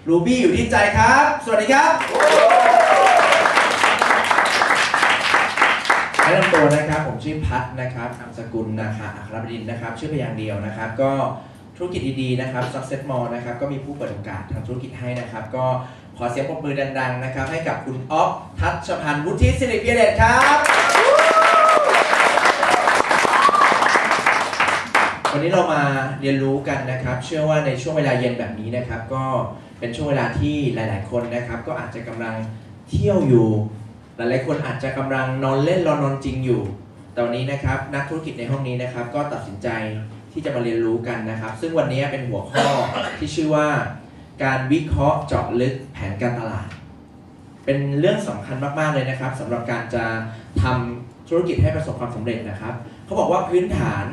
รูบี้อยู่ที่ใจครับสวัสดีครับแนะนำตัวนะครับผมชื่อพัฒนะครับนามสกุลนะคะอัครบดินทร์นะครับชื่อพยางค์เดียวนะครับก็ธุรกิจดีๆนะครับ Success Mall นะครับก็มีผู้เปิดโอกาสทางธุรกิจให้นะครับก็ขอเสียงปรบมือดังๆนะครับให้กับคุณอ๊อฟทัชพันธ์วุฒิศิริเพียรเดชครับวันนี้เรามาเรียนรู้กันนะครับเชื่อว่าในช่วงเวลาเย็นแบบนี้นะครับก็เป็นช่วงเวลาที่หลายๆคนนะครับก็อาจจะกำลังเที่ยวอยู่หลายๆคนอาจจะกำลังนอนเล่นรอนอนจริงอยู่แต่วันนี้นะครับนักธุรกิจในห้องนี้นะครับก็ตัดสินใจที่จะมาเรียนรู้กันนะครับซึ่งวันนี้เป็นหัวข้อที่ชื่อว่าการวิเคราะห์เจาะลึกแผนการตลาดเป็นเรื่องสำคัญมากๆเลยนะครับสำหรับการจะทำธุรกิจให้ประสบความสำเร็จนะครับเขาบอกว่าพื้นฐาน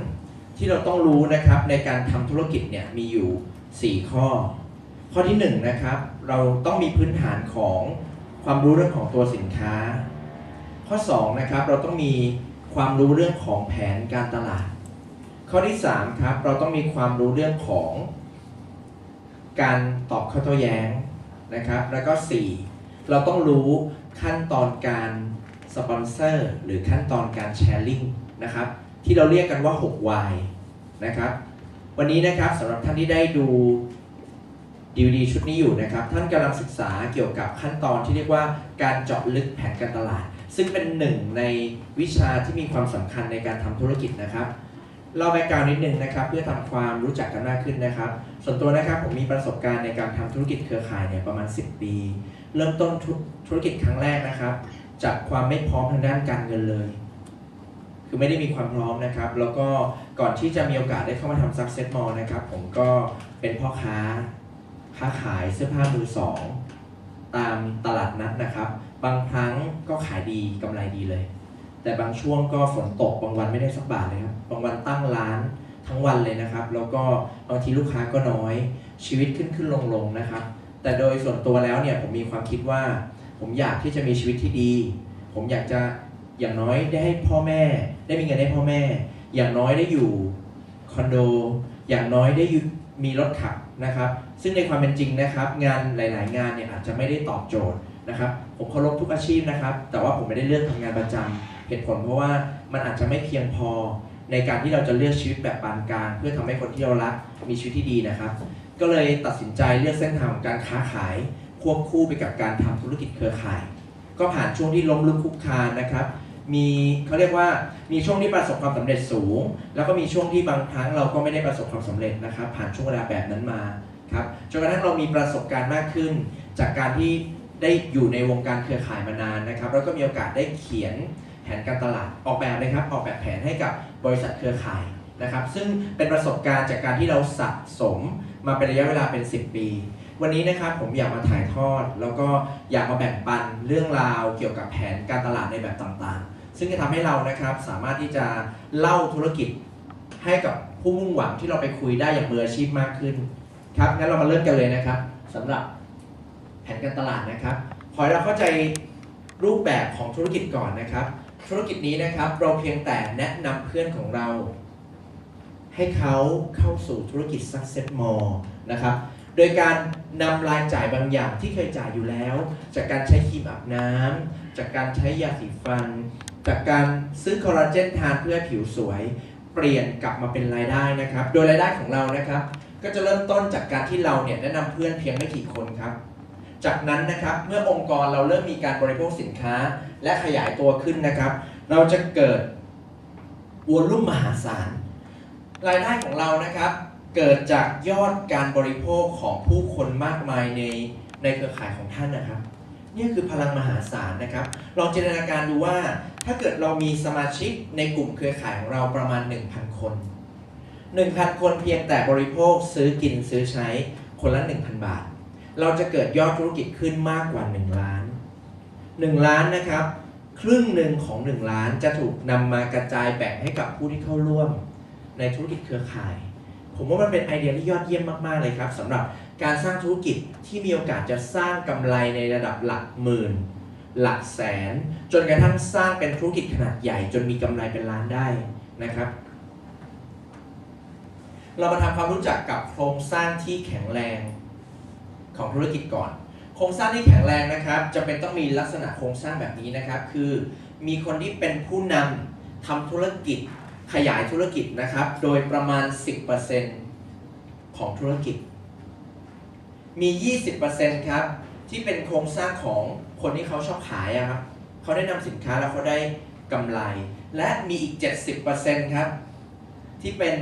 ที่เราต้องรู้นะครับในการทำธุรกิจเนี่ยมีอยู่4ข้อที่1นะครับเราต้องมีพื้นฐานของความรู้เรื่องของตัวสินค้าข้อ2นะครับเราต้องมีความรู้เรื่องของแผนการตลาดข้อที่3ครับเราต้องมีความรู้เรื่องของการตอบข้อโต้แย้งนะครับแล้วก็4เราต้องรู้ขั้นตอนการสปอนเซอร์หรือขั้นตอนการแชร์ลิงก์นะครับที่เราเรียกกันว่า 6Y นะครับวันนี้นะครับสำหรับท่านที่ได้ดูDVD ชุดนี้อยู่นะครับท่านกำลังศึกษาเกี่ยวกับขั้นตอนที่เรียกว่าการเจาะลึกแผนการตลาดซึ่งเป็นหนึ่งในวิชาที่มีความสำคัญในการทำธุรกิจนะครับเราแบ็กกราวด์นิดนึงนะครับเพื่อทำความรู้จักกันมากขึ้นนะครับส่วนตัวนะครับผมมีประสบการณ์ในการทำธุรกิจเครือข่ายเนี่ยประมาณ10 ปีเริ่มต้นธุรกิจครั้งแรกนะครับจากความไม่พร้อมทางด้านการเงินเลยคือไม่ได้มีความพร้อมนะครับแล้วก็ก่อนที่จะมีโอกาสได้เข้ามาทำ Success Mall นะครับผมก็เป็นพ่อค้าขายเสื้อผ้ามือสองตามตลาดนัดนะครับบางครั้งก็ขายดีกำไรดีเลยแต่บางช่วงก็ฝนตกบางวันไม่ได้สักบาทเลยครับบางวันตั้งร้านทั้งวันเลยนะครับแล้วก็บางทีลูกค้าก็น้อยชีวิตขึ้นลงนะครับแต่โดยส่วนตัวแล้วเนี่ยผมมีความคิดว่าผมอยากที่จะมีชีวิตที่ดีผมอยากจะอย่างน้อยได้ให้พ่อแม่ได้มีเงินให้พ่อแม่อย่างน้อยได้อยู่คอนโดอย่างน้อยได้มีรถขับนะครับซึ่งในความเป็นจริงนะครับงานหลายๆงานเนี่ยอาจจะไม่ได้ตอบโจทย์นะครับผมเคารพทุกอาชีพนะครับแต่ว่าผมไม่ได้เลือกทำงานประจำเหตุผลเพราะว่ามันอาจจะไม่เพียงพอในการที่เราจะเลือกชีวิตแบบปานกลางเพื่อทำให้คนที่เรารักมีชีวิตที่ดีนะครับก็เลยตัดสินใจเลือกเส้นทางของการค้าขายควบคู่ไปกับการทำธุรกิจเครือข่ายก็ผ่านช่วงที่ล้มลุกคลุกคลานนะครับมีเขาเรียกว่ามีช่วงที่ประสบความสำเร็จสูงแล้วก็มีช่วงที่บางครั้งเราก็ไม่ได้ประสบความสำเร็จนะครับผ่านช่วงเวลาแบบนั้นมาครับจนกระทั่งเรามีประสบการณ์มากขึ้นจากการที่ได้อยู่ในวงการเครือข่ายมานานนะครับแล้วก็มีโอกาสได้เขียนแผนการตลาดออกแบบเลยครับออกแบบแผนให้กับบริษัทเครือข่ายนะครับซึ่งเป็นประสบการณ์จากการที่เราสะสมมาเป็นระยะเวลาเป็น10 ปีวันนี้นะครับผมอยากมาถ่ายทอดแล้วก็อยากมาแบ่งปันเรื่องราวเกี่ยวกับแผนการตลาดในแบบต่างๆซึ่งจะทำให้เรานะครับสามารถที่จะเล่าธุรกิจให้กับผู้มุ่งหวังที่เราไปคุยได้อย่างมืออาชีพมากขึ้นครับงั้นเรามาเริ่มกันเลยนะครับสำหรับแผนการตลาดนะครับขอให้เราเข้าใจรูปแบบของธุรกิจก่อนนะครับธุรกิจนี้นะครับเราเพียงแต่แนะนำเพื่อนของเราให้เขาเข้าสู่ธุรกิจ Success Mall นะครับโดยการนำรายจ่ายบางอย่างที่เคยจ่ายอยู่แล้วจากการใช้ครีมอาบน้ำจากการใช้ยาสีฟันจากการซื้อคอลลาเจนทานเพื่อผิวสวยเปลี่ยนกลับมาเป็นรายได้นะครับโดยรายได้ของเรานะครับก็จะเริ่มต้นจากการที่เราเนี่ยแนะนำเพื่อนเพียงไม่กี่คนครับจากนั้นนะครับเมื่อองค์กรเราเริ่มมีการบริโภคสินค้าและขยายตัวขึ้นนะครับเราจะเกิดวอลลุ่มมหาศาลรายได้ของเรานะครับเกิดจากยอดการบริโภคของผู้คนมากมายในเครือข่ายของท่านนะครับนี่คือพลังมหาศาลนะครับลองจินตนาการดูว่าถ้าเกิดเรามีสมาชิกในกลุ่มเครือข่ายของเราประมาณ 1,000 คน 1,000 คนเพียงแต่บริโภคซื้อกินซื้อใช้คนละ 1,000 บาทเราจะเกิดยอดธุรกิจขึ้นมากกว่า1 ล้าน1 ล้านนะครับครึ่งหนึ่งของ1 ล้านจะถูกนำมากระจายแบ่งให้กับผู้ที่เข้าร่วมในธุรกิจเครือข่ายผมว่ามันเป็นไอเดียที่ยอดเยี่ยมมากๆเลยครับสำหรับการสร้างธุรกิจที่มีโอกาสจะสร้างกำไรในระดับหลักหมื่นหลักแสนจนกระทั่งสร้างเป็นธุรกิจขนาดใหญ่จนมีกำไรเป็นล้านได้นะครับเรามาทำความรู้จักกับโครงสร้างที่แข็งแรง ของธุรกิจก่อนโครงสร้างที่แข็งแรงนะครับจะเป็นต้องมีลักษณะโครงสร้างแบบนี้นะครับคือมีคนที่เป็นผู้นำทำธุรกิจขยายธุรกิจนะครับโดยประมาณ 10% ของธุรกิจมี 20% ครับที่เป็นโครงสร้างของคนที่เขาชอบขายครับเขาได้นำสินค้าแล้วเขาได้กำไรและมีอีก 70% ครับที่เป็น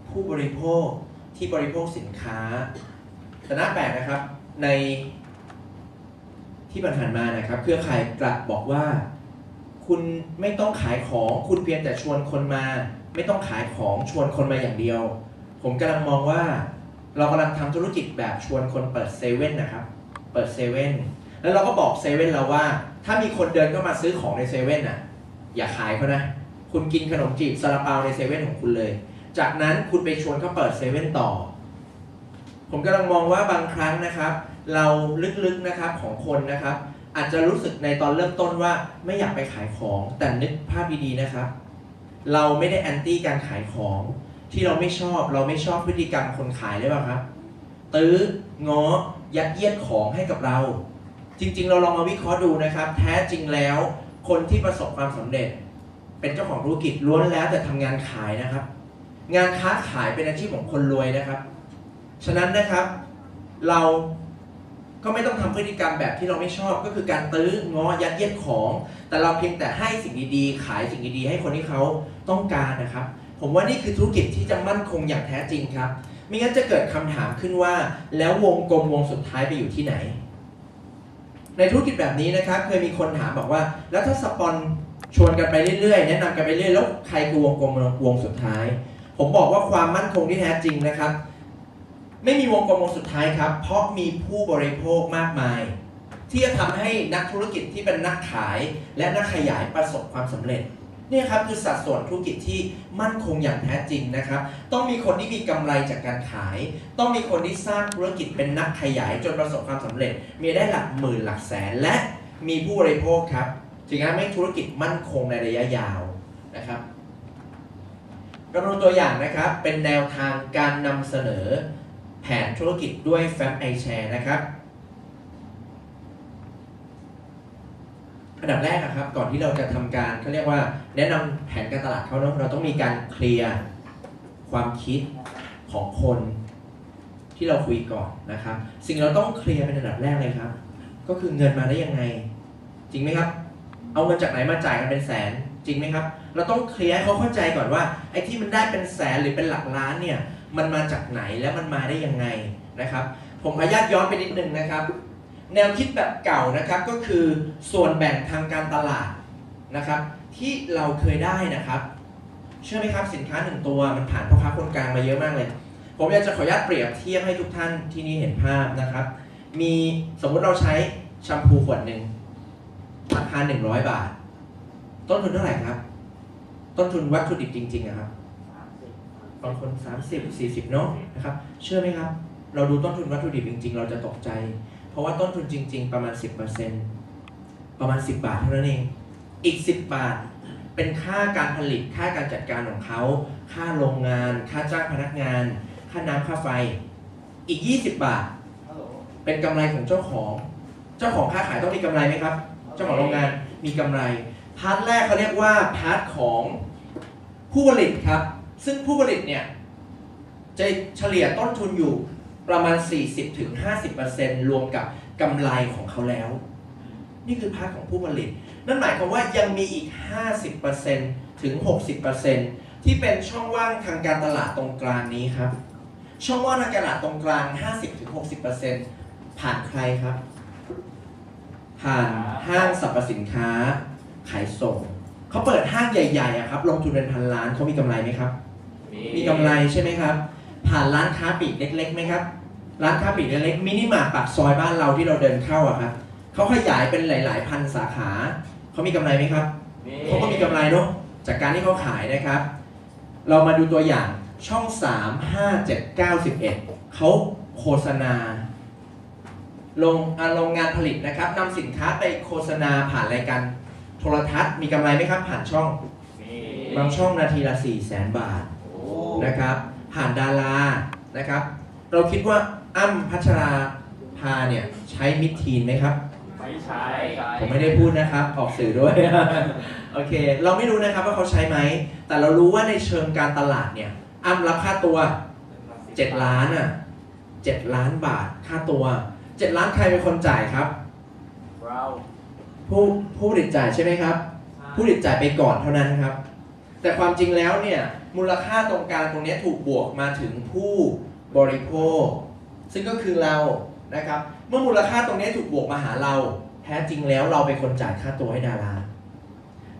ผู้บริโภคที่บริโภคสินค้าแต่น่าแปลกนะครับในที่ผ่านมานะครับเครือข่ายกลับบอกว่าคุณไม่ต้องขายของคุณเพียงแต่ชวนคนมาไม่ต้องขายของชวนคนมาอย่างเดียวผมกำลังมองว่าเรากำลังทำธุรกิจแบบชวนคนเปิดเซเว่นนะครับเปิดเซเว่นแล้วเราก็บอกเซเว่นเราว่าถ้ามีคนเดินเข้ามาซื้อของในเซเว่นน่ะอย่าขายเขานะคุณกินขนมจีบซาลาเปาในเซเว่นของคุณเลยจากนั้นคุณไปชวนเขาเปิดเซเว่นต่อผมกำลังมองว่าบางครั้งนะครับเราลึกๆนะครับของคนนะครับอาจจะรู้สึกในตอนเริ่มต้นว่าไม่อยากไปขายของแต่นึกภาพดีๆนะครับเราไม่ได้แอนตี้การขายของที่เราไม่ชอบพฤติกรรมคนขายเลยป่ะครับตื้อง้อยัดเยียดของให้กับเราจริงๆเราลองมาวิเคราะห์ดูนะครับแท้จริงแล้วคนที่ประสบความสำเร็จเป็นเจ้าของธุรกิจล้วนแล้วแต่ทำงานขายนะครับงานค้าขายเป็นอาชีพของคนรวยนะครับฉะนั้นนะครับเราก็ไม่ต้องทำพฤติกรรมแบบที่เราไม่ชอบก็คือการตื้อง้อยัดเยียดของแต่เราเพียงแต่ให้สิ่งดีๆขายสิ่งดีๆให้คนที่เขาต้องการนะครับผมว่านี่คือธุรกิจที่จะมั่นคงอย่างแท้จริงครับไม่งั้นจะเกิดคำถามขึ้นว่าแล้ววงกลมวงสุดท้ายไปอยู่ที่ไหนในธุรกิจแบบนี้นะครับเคยมีคนถามบอกว่าแล้วถ้าสปอนชวนกันไปเรื่อยๆแนะนำกันไปเรื่อยแล้วใครคือวงกลมวงสุดท้ายผมบอกว่าความมั่นคงที่แท้จริงนะครับไม่มีวงกลมวงสุดท้ายครับเพราะมีผู้บริโภคมากมายที่จะทำให้นักธุรกิจที่เป็นนักขายและนักขยายประสบความสำเร็จนี่ครับคือสัดส่วนธุรกิจที่มั่นคงอย่างแท้จริงนะครับต้องมีคนที่มีกำไรจากการขายต้องมีคนที่สร้างธุรกิจเป็นนักขยายจนประสบความสำเร็จมีได้หลักหมื่นหลักแสนและมีผู้บริโภคครับจึงทำให้ธุรกิจมั่นคงในระยะยาวนะครับเราดูตัวอย่างนะครับเป็นแนวทางการนำเสนอแผนธุรกิจด้วย Fab iShare นะครับอันดับแรกนะครับก่อนที่เราจะทำการเขาเรียกว่าแนะนำแผนการตลาดเขาเราต้องมีการเคลียร์ความคิดของคนที่เราคุยก่อนนะครับสิ่งเราต้องเคลียร์เป็นอันดับแรกเลยครับก็คือเงินมาได้ยังไงจริงไหมครับเอาเงินจากไหนมาจ่ายกันเป็นแสนจริงไหมครับเราต้องเคลียร์ให้เขาเข้าใจก่อนว่าไอ้ที่มันได้เป็นแสนหรือเป็นหลักล้านเนี่ยมันมาจากไหนและมันมาได้ยังไงนะครับผมขออนุญาตย้อนไปนิดนึงนะครับแนวคิดแบบเก่านะครับก็คือส่วนแบ่งทางการตลาดนะครับที่เราเคยได้นะครับเชื่อไหมครับสินค้า1ตัวมันผ่านพ่อค้าคนกลางมาเยอะมากเลยผมอยากจะขออนุญาตเปรียบเทียบให้ทุกท่านที่นี่เห็นภาพนะครับมีสมมุติเราใช้แชมพูขวดหนึ่งราคา100 บาทต้นทุนเท่าไหร่ครับต้นทุนวัตถุดิบจริงๆนะครับบางคน30-40เนาะนะครับเชื่อไหมครับเราดูต้นทุนวัตถุดิบจริงๆเราจะตกใจเพราะว่าต้นทุนจริงๆประมาณ 10% ประมาณ10 บาทเท่านั้นเองอีก10 บาทเป็นค่าการผลิตค่าการจัดการของเขาค่าโรงงานค่าจ้างพนักงานค่าน้ำค่าไฟอีก20 บาทเป็นกำไรของเจ้าของค้าขายต้องมีกำไรไหมครับเจ้าของโรงงานมีกำไรพาร์ทแรกเขาเรียกว่าพาร์ทของผู้ผลิตครับซึ่งผู้ผลิตเนี่ยจะเฉลี่ยต้นทุนอยู่ประมาณ 40-50% รวมกับกำไรของเขาแล้วนี่คือพาร์ทของผู้ผลิตนั่นหมายความว่ายังมีอีก 50% ถึง 60% ที่เป็นช่องว่างทางการตลาดตรงกลางนี้ครับช่องว่างทางการตลาดตรงกลาง 50-60% ผ่านใครครับผ่านห้างสรรพสินค้าขายส่งเขาเปิดห้างใหญ่ๆครับลงทุนเป็นพันล้านเขามีกำไรไหมครับมีกำไรใช่ไหมครับผ่านร้านค้าปลีกเล็กๆไหมครับร้านค้าปลีกเล็กๆมินิมาร์ทปากซอยบ้านเราที่เราเดินเข้าอะครับเขาขยายเป็นหลายๆพันสาขาเขามีกำไรไหมครับเขาก็มีกำไรเนาะจากการที่เขาขายนะครับเรามาดูตัวอย่างช่อง3 5 7 9 11เขาโฆษณาโรงงานผลิตนะครับนำสินค้าไปโฆษณาผ่านรายการโทรทัศน์มีกำไรไหมครับผ่านช่องบางช่องนาทีละ 400,000 บาทนะครับผ่านดารานะครับเราคิดว่าอ้ำพัชราภ าเนี่ยใช้มิดทีนไหมครับไม่ใช้ ผมไม่ได้พูดนะครับออกสื่อด้วย โอเคเราไม่รู้นะครับว่าเขาใช้ไหมแต่เรารู้ว่าในเชิงการตลาดเนี่ยอ้ำรับค่าตัว7 ล้านอ่ะ7 ล้านบาทค่าตัว7 ล้านใครเป็นคนจ่ายครับเราผู้ผลิตจ่ายใช่ไหมครับผู้ผลิตจ่ายไปก่อนเท่านั้นครับแต่ความจริงแล้วเนี่ยมูลค่าตรงกลางตรงนี้ถูกบวกมาถึงผู้บริโภคซึ่งก็คือเรานะครับเมื่อมูลค่าตรงนี้ถูกบวกมาหาเราแท้จริงแล้วเราเป็นคนจ่ายค่าตัวให้ดารา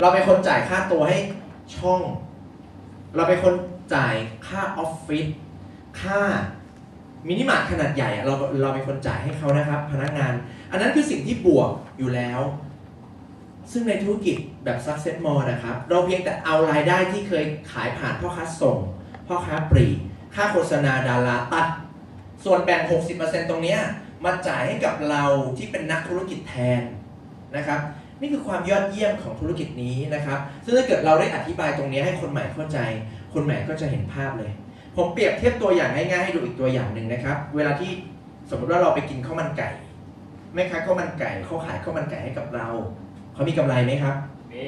เราเป็นคนจ่ายค่าตัวให้ช่องเราเป็นคนจ่ายค่าออฟฟิศค่ามินิมาร์ทขนาดใหญ่เราเป็นคนจ่ายให้เขานะครับพนักงานอันนั้นคือสิ่งที่บวกอยู่แล้วซึ่งในธุรกิจแบบ Success Mall นะครับเราเพียงแต่เอารายได้ที่เคยขายผ่านพ่อค้าส่งพ่อค้าปลีกค่าโฆษณาดาราตัดส่วนแบ่ง 60% ตรงนี้มาจ่ายให้กับเราที่เป็นนักธุรกิจแทนนะครับนี่คือความยอดเยี่ยมของธุรกิจนี้นะครับซึ่งถ้าเกิดเราได้อธิบายตรงนี้ให้คนใหม่เข้าใจคนใหม่ก็จะเห็นภาพเลยผมเปรียบเทียบตัวอย่างง่ายๆให้ดูอีกตัวอย่างหนึ่งนะครับเวลาที่สมมติว่าเราไปกินข้าวมันไก่แม่ค้าข้าวมันไก่เขาขายข้าวมันไก่ให้กับเราเขามีกำไรไหมครับมี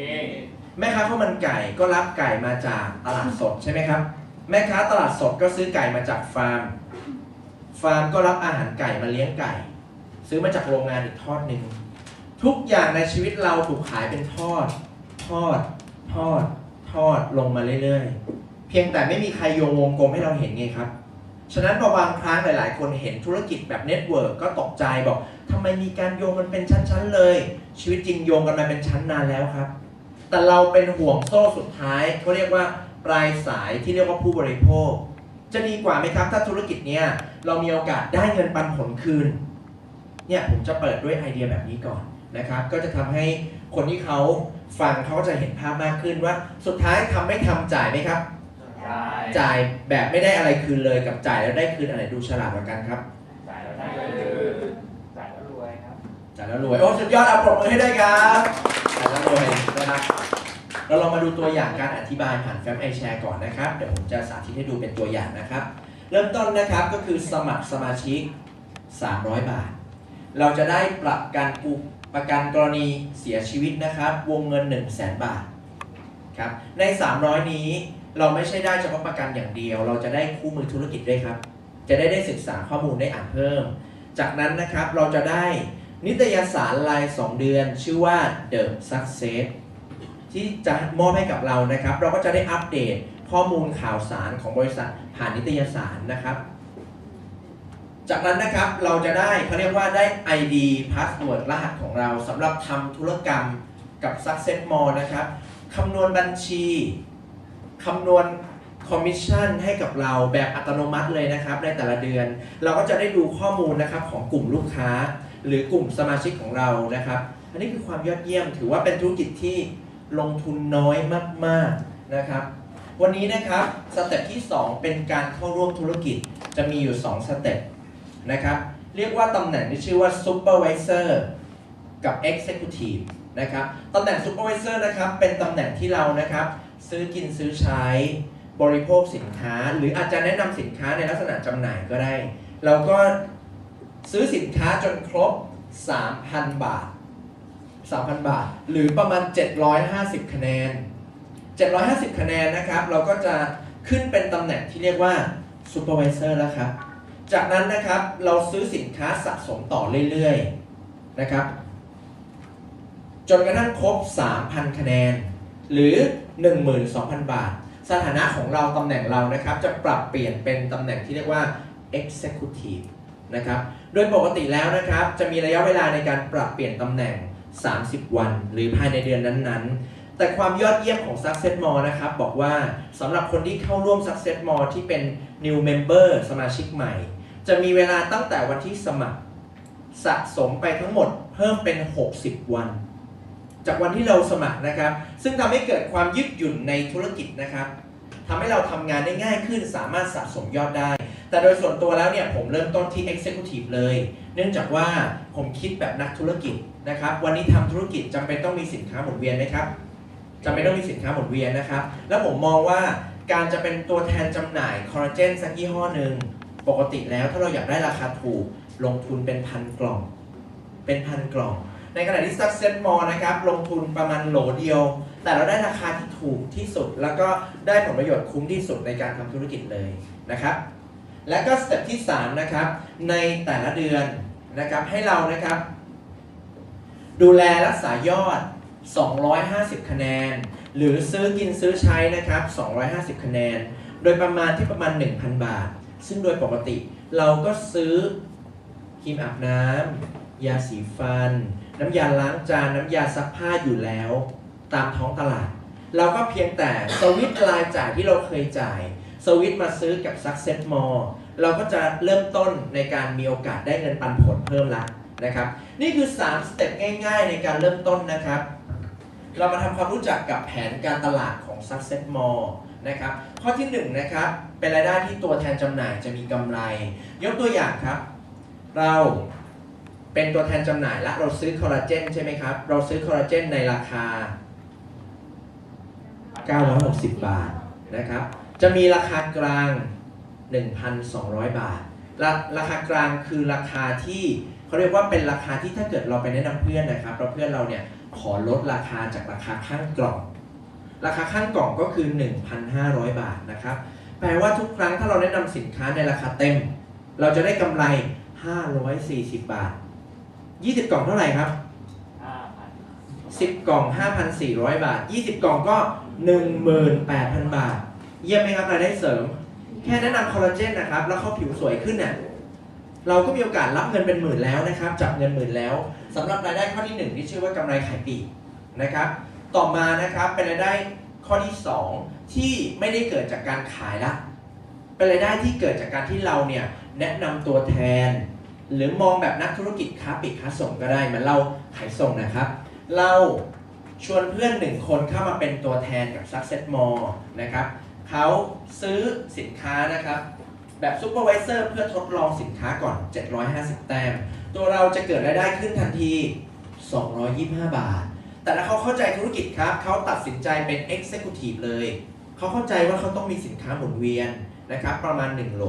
แม่ค้าข้าวมันไก่ก็รับไก่มาจากตลาดสดใช่ไหมครับแม่ค้าตลาดสดก็ซื้อไก่มาจากฟาร์มก็รับอาหารไก่มาเลี้ยงไก่ซื้อมาจากโรงงานอีกทอดหนึ่งทุกอย่างในชีวิตเราถูกขายเป็นทอดลงมาเรื่อยๆเพียงแต่ไม่มีใครโยงวงกลมให้เราเห็นไงครับฉะนั้นพอบางครั้งหลายๆคนเห็นธุรกิจแบบเน็ตเวิร์กก็ตกใจบอกทำไมมีการโยงมันเป็นชั้นๆเลยชีวิตจริงโยงกันมาเป็นชั้นนานแล้วครับแต่เราเป็นห่วงโซ่สุดท้ายเขาเรียกว่าปลายสายที่เรียกว่าผู้บริโภคจะดีกว่าไหมครับถ้าธุรกิจเนี้ยเรามีโอกาสได้เงินปันผลคืนเนี่ยผมจะเปิดด้วยไอเดียแบบนี้ก่อนนะครับก็จะทำให้คนที่เขาฟังเขาจะเห็นภาพมากขึ้นว่าสุดท้ายทำไม่ทำจ่ายไหมครับจ่ายแบบไม่ได้อะไรคืนเลยกับจ่ายแล้วได้คืนอะไรดูฉลาดกว่ากันครับจ่ายแล้วได้คืนจ่ายแล้วรวยครับจ่ายแล้วรวยโอ้สุดยอดเอาปรบมือให้ได้ครับจ่ายแล้วรวยนะครับเราลองมาดูตัวอย่างการอธิบายผ่านแฟ้ม iShare ก่อนนะครับเดี๋ยวผมจะสาธิตให้ดูเป็นตัวอย่างนะครับเริ่มต้นนะครับก็คือสมัครสมาชิก300 บาทเราจะได้ประกันกรณีเสียชีวิตนะครับวงเงิน 100,000 บาทครับใน300นี้เราไม่ใช่ได้เฉพาะประกันอย่างเดียวเราจะได้คู่มือธุรกิจด้วยครับจะได้ศึกษาข้อมูลได้อ่านเพิ่มจากนั้นนะครับเราจะได้นิตยสารราย2 เดือนชื่อว่า The Success ที่จะมอบให้กับเรานะครับเราก็จะได้อัปเดตข้อมูลข่าวสารของบริษัทผ่านนิตยสารนะครับจากนั้นนะครับเราจะได้เขาเรียกว่าได้ ID Password รหัสของเราสำหรับทำธุรกรรมกับ Success Mall นะครับคำนวณบัญชีคำนวณคอมมิชชั่นให้กับเราแบบอัตโนมัติเลยนะครับในแต่ละเดือนเราก็จะได้ดูข้อมูลนะครับของกลุ่มลูกค้าหรือกลุ่มสมาชิกของเรานะครับอันนี้คือความยอดเยี่ยมถือว่าเป็นธุรกิจที่ลงทุนน้อยมากๆนะครับวันนี้นะครับสเต็ปที่2เป็นการเข้าร่วมธุรกิจจะมีอยู่2สเต็ปนะครับเรียกว่าตำแหน่งที่ชื่อว่า Supervisor กับ Executive นะครับตำแหน่ง Supervisor นะครับเป็นตำแหน่งที่เรานะครับซื้อกินซื้อใช้บริโภคสินค้าหรืออาจจะแนะนำสินค้าในลักษณะจำหน่ายก็ได้เราก็ซื้อสินค้าจนครบ 3,000 บาทหรือประมาณ750 คะแนน750 คะแนนนะครับเราก็จะขึ้นเป็นตำแหน่งที่เรียกว่า Supervisor แล้วครับจากนั้นนะครับเราซื้อสินค้าสะสมต่อเรื่อยๆนะครับจนกระทั่งครบ 3,000 คะแนนหรือ 12,000 บาทสถานะของเราตำแหน่งเรานะครับจะปรับเปลี่ยนเป็นตำแหน่งที่เรียกว่า Executive นะครับโดยปกติแล้วนะครับจะมีระยะเวลาในการปรับเปลี่ยนตำแหน่ง30 วันหรือภายในเดือนนั้นๆแต่ความยอดเยี่ยมของ Success Mall นะครับบอกว่าสำหรับคนที่เข้าร่วม Success Mall ที่เป็น New Member สมาชิกใหม่จะมีเวลาตั้งแต่วันที่สมัครสะสมไปทั้งหมดเพิ่มเป็น60 วันจากวันที่เราสมัครนะครับซึ่งทำให้เกิดความยืดหยุ่นในธุรกิจนะครับทำให้เราทำงานได้ง่ายขึ้นสามารถสะสมยอดได้แต่โดยส่วนตัวแล้วเนี่ยผมเริ่มต้นที่ Executive เลยเนื่องจากว่าผมคิดแบบนักธุรกิจนะครับวันนี้ทำธุรกิจจำเป็นต้องมีสินค้าหมุนเวียนไหมครับจำเป็นต้องมีสินค้าหมุนเวียนนะครับแล้วผมมองว่าการจะเป็นตัวแทนจำหน่ายคอลลาเจนสักยี่ห้อหนึ่งปกติแล้วถ้าเราอยากได้ราคาถูก ลงทุนเป็นพันกล่องในขณะที่ Success More นะครับลงทุนประมาณโหลเดียวแต่เราได้ราคาที่ถูกที่สุดแล้วก็ได้ผลประโยชน์คุ้มที่สุดในการทำธุรกิจเลยนะครับและก็สเต็ปที่3นะครับในแต่ละเดือนนะครับให้เรานะครับดูแลรักษายอด250คะแนนหรือซื้อกินซื้อใช้นะครับ250คะแนนโดยประมาณที่ประมาณ 1,000 บาทซึ่งโดยปกติเราก็ซื้อครีมอาบน้ำยาสีฟันน้ำยาล้างจานน้ำยาซักผ้าอยู่แล้วตามท้องตลาดเราก็เพียงแต่สวิตช์รายจ่ายที่เราเคยจ่ายสวิตช์มาซื้อกับ Success More เราก็จะเริ่มต้นในการมีโอกาสได้เงินปันผลเพิ่มละนะครับนี่คือ3สเต็ปง่ายๆในการเริ่มต้นนะครับเรามาทำความรู้จักกับแผนการตลาดของ Success More นะครับข้อที่1นะครับเป็นรายได้ที่ตัวแทนจำหน่ายจะมีกำไรยกตัวอย่างครับเราเป็นตัวแทนจำหน่ายและเราซื้อคอลลาเจนใช่ไหมครับเราซื้อคอลลาเจนในราคา960 บาทนะครับจะมีราคากลาง 1,200 บาทราคากลางคือราคาที่เขาเรียกว่าเป็นราคาที่ถ้าเกิดเราไปแนะนำเพื่อนนะครับเราเพื่อนเราเนี่ยขอลดราคาจากราคาข้างกล่องราคาข้างกล่องก็คือ 1,500 บาทนะครับแปลว่าทุกครั้งถ้าเราแนะนำสินค้าในราคาเต็มเราจะได้กำไร540 บาท20 กล่องเท่าไหร่ครับ10 กล่อง 5,400 บาท20 กล่องก็ 18,000 บาทเยี่ยมไหมครับรายได้เสริมแค่แนะนำคอลลาเจนนะครับแล้วเขาผิวสวยขึ้นน่ะเราก็มีโอกาสรับเงินเป็นหมื่นแล้วนะครับจับเงินหมื่นแล้วสำหรับรายได้ข้อที่1ที่ชื่อว่ากำไรขายปลีกนะครับต่อมานะครับเป็นรายได้ข้อที่2ที่ไม่ได้เกิดจากการขายละเป็นรายได้ที่เกิดจากการที่เราเนี่ยแนะนำตัวแทนหรือมองแบบนักธุรกิจค้าปลีกค้าส่งก็ได้เหมือนเราขายส่งนะครับเราชวนเพื่อน1คนเข้ามาเป็นตัวแทนกับ Success More นะครับเขาซื้อสินค้านะครับแบบซูเปอร์ไวเซอร์เพื่อทดลองสินค้าก่อน750แต้มตัวเราจะเกิดรายได้ขึ้นทันที225 บาทแต่ถ้าเขาเข้าใจธุรกิจครับเขาตัดสินใจเป็น Executive เลยเขาเข้าใจว่าเขาต้องมีสินค้าหมุนเวียนนะครับประมาณ1โหล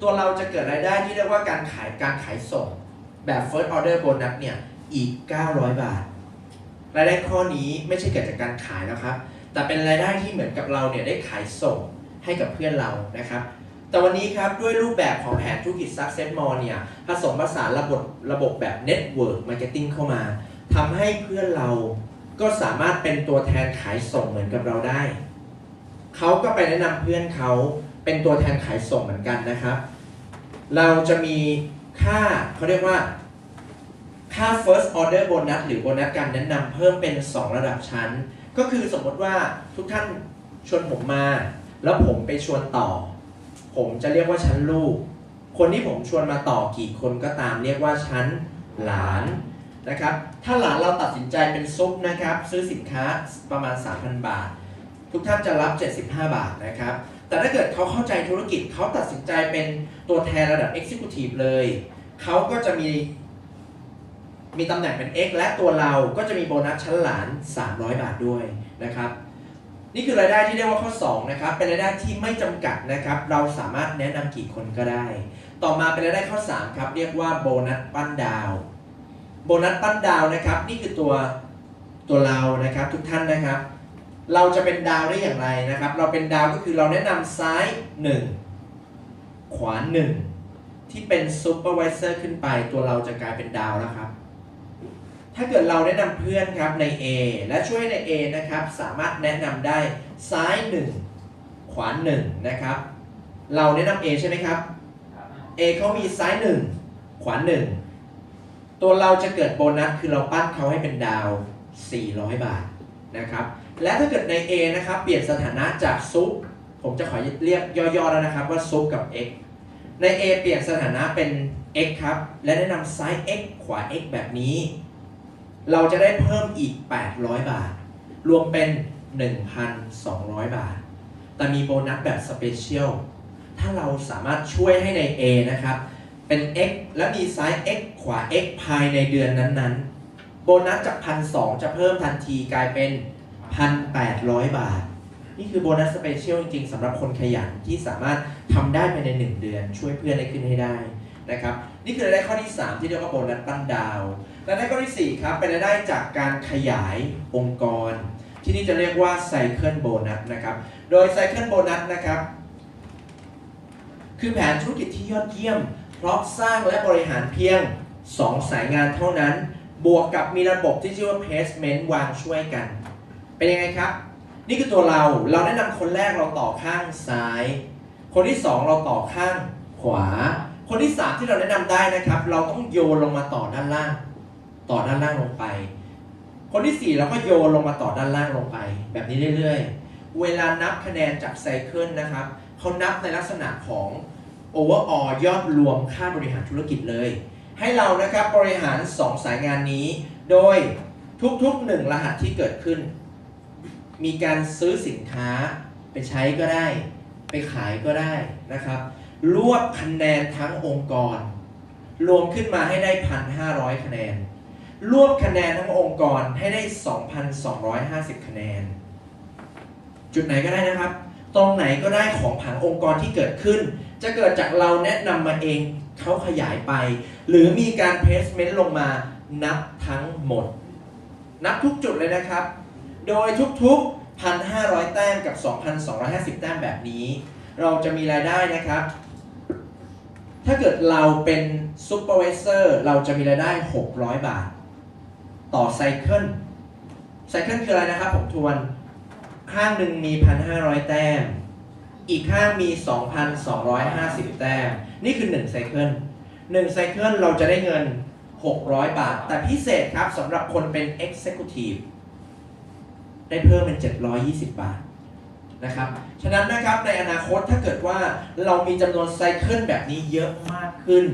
ตัวเราจะเกิดรายได้ที่เรียกว่าการขายส่งแบบ First Order Bonus เนี่ยอีก900 บาทรายได้ข้อนี้ไม่ใช่เกิดจากการขายนะครับแต่เป็นรายได้ที่เหมือนกับเราเนี่ยได้ขายส่งให้กับเพื่อนเรานะครับแต่วันนี้ครับด้วยรูปแบบของแผนธุรกิจ Success More เนี่ยผสมผสานระบบแบบ Network Marketing เข้ามาทำให้เพื่อนเราก็สามารถเป็นตัวแทนขายส่งเหมือนกับเราได้เขาก็ไปแนะนำเพื่อนเขาเป็นตัวแทนขายส่งเหมือนกันนะครับเราจะมีค่าเขาเรียกว่าค่า first order bonus หรือโบนัสการแนะนำเพิ่มเป็น2ระดับชั้นก็คือสมมติว่าทุกท่านชวนผมมาแล้วผมไปชวนต่อผมจะเรียกว่าชั้นลูกคนที่ผมชวนมาต่อกี่คนก็ตามเรียกว่าชั้นหลานนะครับถ้าหลานเราตัดสินใจเป็นซุปนะครับซื้อสินค้าประมาณ 3,000 บาททุกท่านจะรับ75 บาทนะครับแต่ถ้าเกิดเขาเข้าใจธุรกิจเขาตัดสินใจเป็นตัวแทนระดับ Executive เลยเขาก็จะมีตำแหน่งเป็น X และตัวเราก็จะมีโบนัสชั้นหลาน300 บาทด้วยนะครับนี่คือรายได้ที่เรียกว่าข้อ2นะครับเป็นรายได้ที่ไม่จำกัดนะครับเราสามารถแนะนำกี่คนก็ได้ต่อมาเป็นรายได้ข้อ3ครับเรียกว่าโบนัสปั้นดาวโบนัสปั้นดาวนะครับนี่คือตัวเรานะครับทุกท่านนะครับเราจะเป็นดาวได้อย่างไรนะครับเราเป็นดาวก็คือเราแนะนำซ้าย1ขวา1ที่เป็นซูเปอร์ไวเซอร์ขึ้นไปตัวเราจะกลายเป็นดาวแล้วครับถ้าเกิดเราแนะนำเพื่อนครับใน A และช่วยใน A นะครับสามารถแนะนำได้ซ้าย1ขวา1นะครับเราแนะนำ A ใช่ไหมครับ A เขามีซ้าย1ขวา1ตัวเราจะเกิดโบนัสคือเราปั้นเขาให้เป็นดาว400 บาทนะครับและถ้าเกิดใน A นะครับเปลี่ยนสถานะจากซุปผมจะขอเรียกย่อๆแล้วนะครับว่าซุปกับ X ใน A เปลี่ยนสถานะเป็น X ครับและแนะนำซ้าย X ขวา X แบบนี้เราจะได้เพิ่มอีก800 บาทรวมเป็น 1,200 บาทแต่มีโบนัสแบบสเปเชียลถ้าเราสามารถช่วยให้ใน A นะครับเป็น X และมีซ้าย X ขวา X ภายในเดือนนั้นๆโบนัสจาก 1,200 จะเพิ่มทันทีกลายเป็น 1,800 บาทนี่คือโบนัสสเปเชียลจริงๆสำหรับคนขยันที่สามารถทำได้ภายใน1 เดือนช่วยเพื่อนให้ขึ้นให้ได้นะครับ นี่คือรายได้ข้อที่ 3 ที่เรียกว่าโบนัสปั้นดาวรายได้ข้อที่ 4 ครับเป็นรายได้จากการขยายองค์กร ที่นี่จะเรียกว่าไซเคิลโบนัสนะครับโดยไซเคิลโบนัสนะครับคือแผนธุรกิจที่ยอดเยี่ยมเพราะสร้างและบริหารเพียง 2 สายงานเท่านั้นบวกกับมีระบบที่ชื่อว่า placement วางช่วยกันเป็นยังไงครับนี่คือตัวเราแนะนำคนแรกเราต่อข้างซ้ายคนที่ 2 เราต่อข้างขวาคนที่ 3 ที่เราแนะนำได้นะครับเราต้องโยนลงมาต่อด้านล่างลงไปคนที่ 4 เราก็โยนลงมาต่อด้านล่างลงไปแบบนี้เรื่อยๆเวลานับคะแนนจากไซเคิลนะครับเขานับในลักษณะของ overall ยอดรวมค่าบริหารธุรกิจเลยให้เรานะครับบริหาร 2 สายงานนี้โดยทุกๆ1รหัสที่เกิดขึ้นมีการซื้อสินค้าไปใช้ก็ได้ไปขายก็ได้นะครับรวบคะแนนทั้งองค์กรรวมขึ้นมาให้ได้ 1,500 คะแนนรวบคะแนนทั้งองค์กรให้ได้ 2,250 คะแนนจุดไหนก็ได้นะครับตรงไหนก็ได้ของผังองค์กรที่เกิดขึ้นจะเกิดจากเราแนะนำมาเองเขาขยายไปหรือมีการ placement ลงมานับทั้งหมดนับทุกจุดเลยนะครับโดยทุกๆ 1,500 แต้มกับ 2,250 แต้มแบบนี้เราจะมีรายได้นะครับถ้าเกิดเราเป็นซูเปอร์วิเซอร์เราจะมีรายได้600 บาทต่อไซเคิลคืออะไรนะครับผมทวนข้างหนึ่งมี 1,500 แต้มอีกข้างมี 2,250 แต้มนี่คือ1ไซเคิล1ไซเคิลเราจะได้เงิน600 บาทแต่พิเศษครับสำหรับคนเป็น Executive ได้เพิ่มเป็น720 บาทนะครับฉะนั้นนะครับในอนาคตถ้าเกิดว่าเรามีจำนวนไซเคิลแบบนี้เยอะมากขึ้น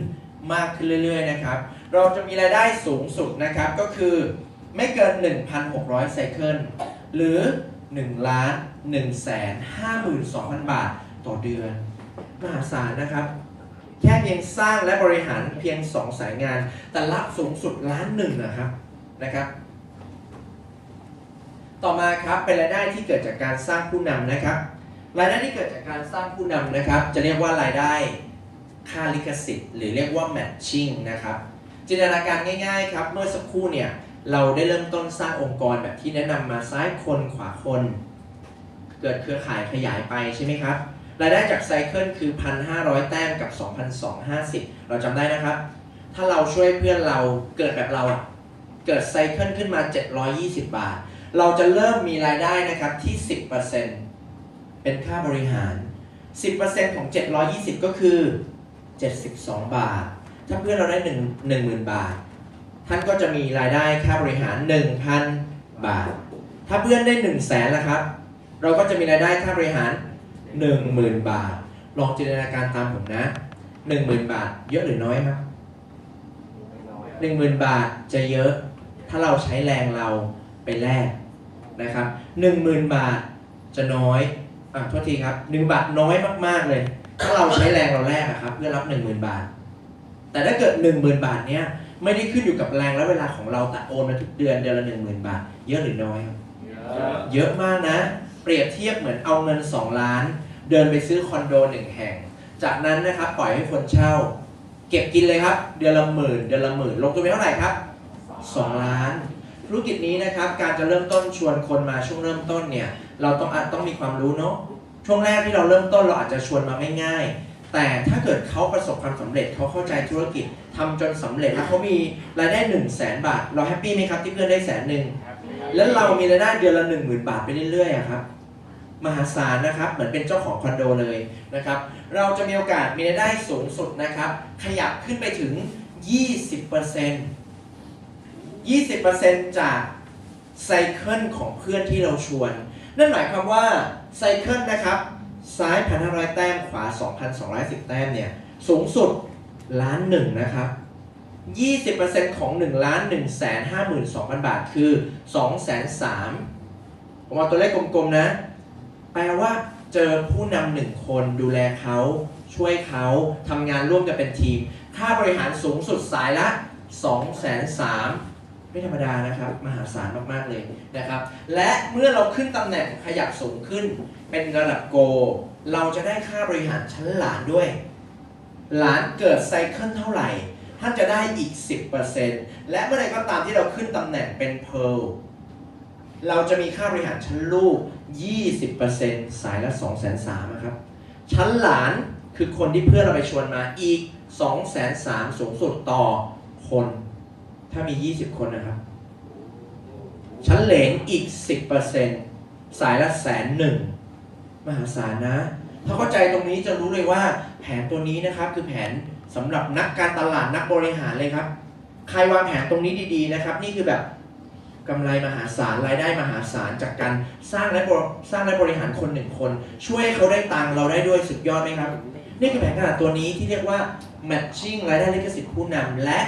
เรื่อยๆนะครับเราจะมีรายได้สูงสุดนะครับก็คือไม่เกิน 1,600 ไซเคิลหรือ 1,152,000 บาทต่อเดือนมหาศาลนะครับแค่เพียงสร้างและบริหารเพียง 2 สายงานแต่ละสูงสุด1 ล้านนะครับต่อมาครับเป็นรายได้ที่เกิดจากการสร้างผู้นำนะครับรายได้ที่เกิดจากการสร้างผู้นำนะครับจะเรียกว่ารายได้ค่าลิขสิทธิ์หรือเรียกว่า matching นะครับจินตนาการง่ายๆครับเมื่อสักครู่เนี่ยเราได้เริ่มต้นสร้างองค์กรแบบที่แนะนำมาซ้ายคนขวาคนเกิดเครือข่ายขยายไปใช่ไหมครับรายได้จากไซเคิลคือ 1,500 แต้มกับ 2,250 เราจำได้นะครับถ้าเราช่วยเพื่อนเราเกิดแบบเราเกิดไซเคิลขึ้นมา720 บาทเราจะเริ่มมีรายได้นะครับที่ 10% เป็นค่าบริหาร 10% ของ720ก็คือ72 บาทถ้าเพื่อนเราได้ 10,000 บาทท่านก็จะมีรายได้ค่าบริหาร 1,000 บาทถ้าเพื่อนได้ 100,000ล่ะครับเราก็จะมีรายได้ค่าบริหาร 10,000 บาทลองจินตนาการตามผมนะ 10,000 บาทเยอะหรือน้อยครับ 10,000 บาทจะเยอะถ้าเราใช้แรงเราไปแลกนะครับ 10,000 บาทจะน้อยโทษทีครับ1 บาทน้อยมากๆเลยถ้าเราใช้แรงเราแลกครับเพื่อรับ 10,000 บาทแต่ถ้าเกิด 10,000 บาทเนี้ยไม่ได้ขึ้นอยู่กับแรงและเวลาของเราแต่โอนมาทุกเดือนละ 10,000 บาทเยอะหรือน้อยครับเยอะมากนะเปรียบเทียบเหมือนเอาเงิน2 ล้านเดินไปซื้อคอนโด1 แห่งจากนั้นนะครับปล่อยให้คนเช่าเก็บกินเลยครับเดือนละหมื่นลงทุนไปเท่าไหร่ครับ2 ล้านธุรกิจนี้นะครับการจะเริ่มต้นชวนคนมาช่วงเริ่มต้นเนี่ยเราต้องมีความรู้เนาะช่วงแรกที่เราเริ่มต้นเราอาจจะชวนมาไม่ง่ายแต่ถ้าเกิดเขาประสบความสำเร็จเขาเข้าใจธุรกิจทำจนสำเร็จแล้วเขามีรายได้ 100,000 บาทเราแฮปปี้ไหมครับที่เพื่อนได้100,000แล้วเรามีรายได้เดือนละ 10,000 บาทไปเรื่อยๆครับมหาศาลนะครับเหมือนเป็นเจ้าของคอนโดเลยนะครับเราจะมีโอกาสมีรายได้สูงสุดนะครับขยับขึ้นไปถึง 20% จากไซเคิลของเพื่อนที่เราชวนนั่นหมายความว่าไซเคิลนะครับซ้าย 1,500 แต้มขวา 2,210 แต้มเนี่ยสูงสุด1 ล้านนะครับ 20% ของ 1,152,000 บาทคือ 230,000 ผมเอาตัวเลขกลมๆนะแปลว่าเจอผู้นำ1 คนดูแลเขาช่วยเขาทำงานร่วมกันเป็นทีมค่าบริหารสูงสุดสายละ 230,000 ไม่ธรรมดานะครับมหาศาลมากๆเลยนะครับและเมื่อเราขึ้นตำแหน่งขยับสูงขึ้นเป็นระดับโกเราจะได้ค่าบริหารชั้นหลานด้วยหลานเกิดไซเคิลเท่าไหร่ ท่านจะได้อีก 10% และเมื่อใดก็ตามที่เราขึ้นตำแหน่งเป็น Pearl เราจะมีค่าบริหารชั้นลูก 20% สายละ 230,000 นะครับชั้นหลานคือคนที่เพื่อนเราไปชวนมาอีก 230,000 สูงสุดต่อคน ถ้ามี 20 คนนะครับชั้นเหลนอีก 10% สายละ 110,000 มหาศาลนะถ้าเข้าใจตรงนี้จะรู้เลยว่าแผนตัวนี้นะครับคือแผนสำหรับนักการตลาดนักบริหารเลยครับใครวางแผนตรงนี้ดีๆนะครับนี่คือแบบกำไรมหาศาลรายได้มหาศาลจากการสร้างและบริหารคน1 คนช่วยให้เขาได้ตังค์เราได้ด้วยสุดยอดไหมครับนี่คือแผนขนาดตัวนี้ที่เรียกว่า matching รายได้ลิขสิทธิ์ผู้นำและ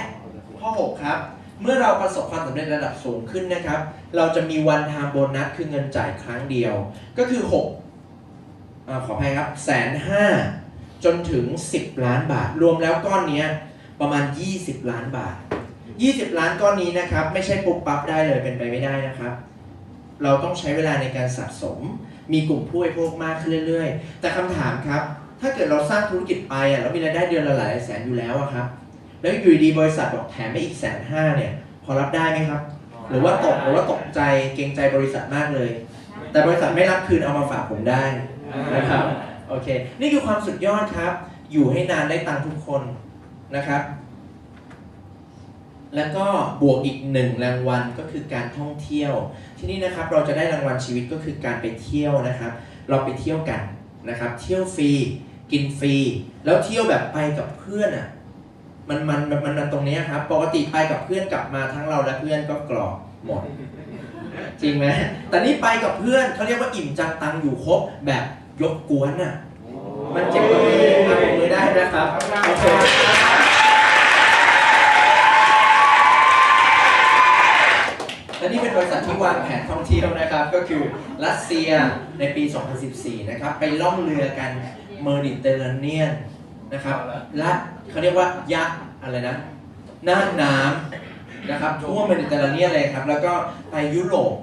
ข้อ 6 ครับเมื่อเราประสบความสำเร็จระดับสูงขึ้นนะครับเราจะมี one time bonus คือเงินจ่ายครั้งเดียวก็คือขออภัยครับ150,000จนถึง10 ล้านบาทรวมแล้วก้อนนี้ประมาณ20 ล้านบาท20 ล้านก้อนนี้นะครับไม่ใช่ปุ๊บปั๊บได้เลยเป็นไปไม่ได้นะครับเราต้องใช้เวลาในการสะสมมีกลุ่มผู้บริโภคมากขึ้นเรื่อยๆแต่คำถามครับถ้าเกิดเราสร้างธุรกิจไปแล้วมีรายได้เดือนละหลายแสนอยู่แล้วครับแล้วอยู่ดีบริษัทบอกแถมไม่อีก150,000เนี่ยพอรับได้ไหมครับหรือว่าตกใจเกรงใจบริษัทมากเลยแต่บริษัทไม่รับคืนเอามาฝากผมได้นะครับโอเคนี่คือความสุดยอดครับอยู่ให้นานได้ตังค์ทุกคนนะครับแล้วก็บวกอีก1 รางวัลก็คือการท่องเที่ยวที่นี่นะครับเราจะได้รางวัลชีวิตก็คือการไปเที่ยวนะครับเราไปเที่ยวกันนะครับเที่ยวฟรีกินฟรีแล้วเที่ยวแบบไปกับเพื่อนอ่ะมันตรงนี้ครับปกติไปกับเพื่อนกลับมาทั้งเราและเพื่อนก็กรอบหมดจริงไหมแต่นี่ไปกับเพื่อนเขาเรียกว่าอิ่มจังตังอยู่ครบแบบยกกวนอ่ะมันเจ็บกว่ามือทำมือได้นะครับโอเคและนี่เป็นบริษัทที่วางแผนท่องเที่ยวนะครับก็คือรัสเซียในปี 2014 นะครับไปล่องเรือกันเมดิเตอร์เรเนียนนะครับและเขาเรียกว่ายักษ์อะไรนะน่านน้ำนะครับทั่วเมดิเตอร์เรเนียนเลยครับแล้วก็ไปยุโรป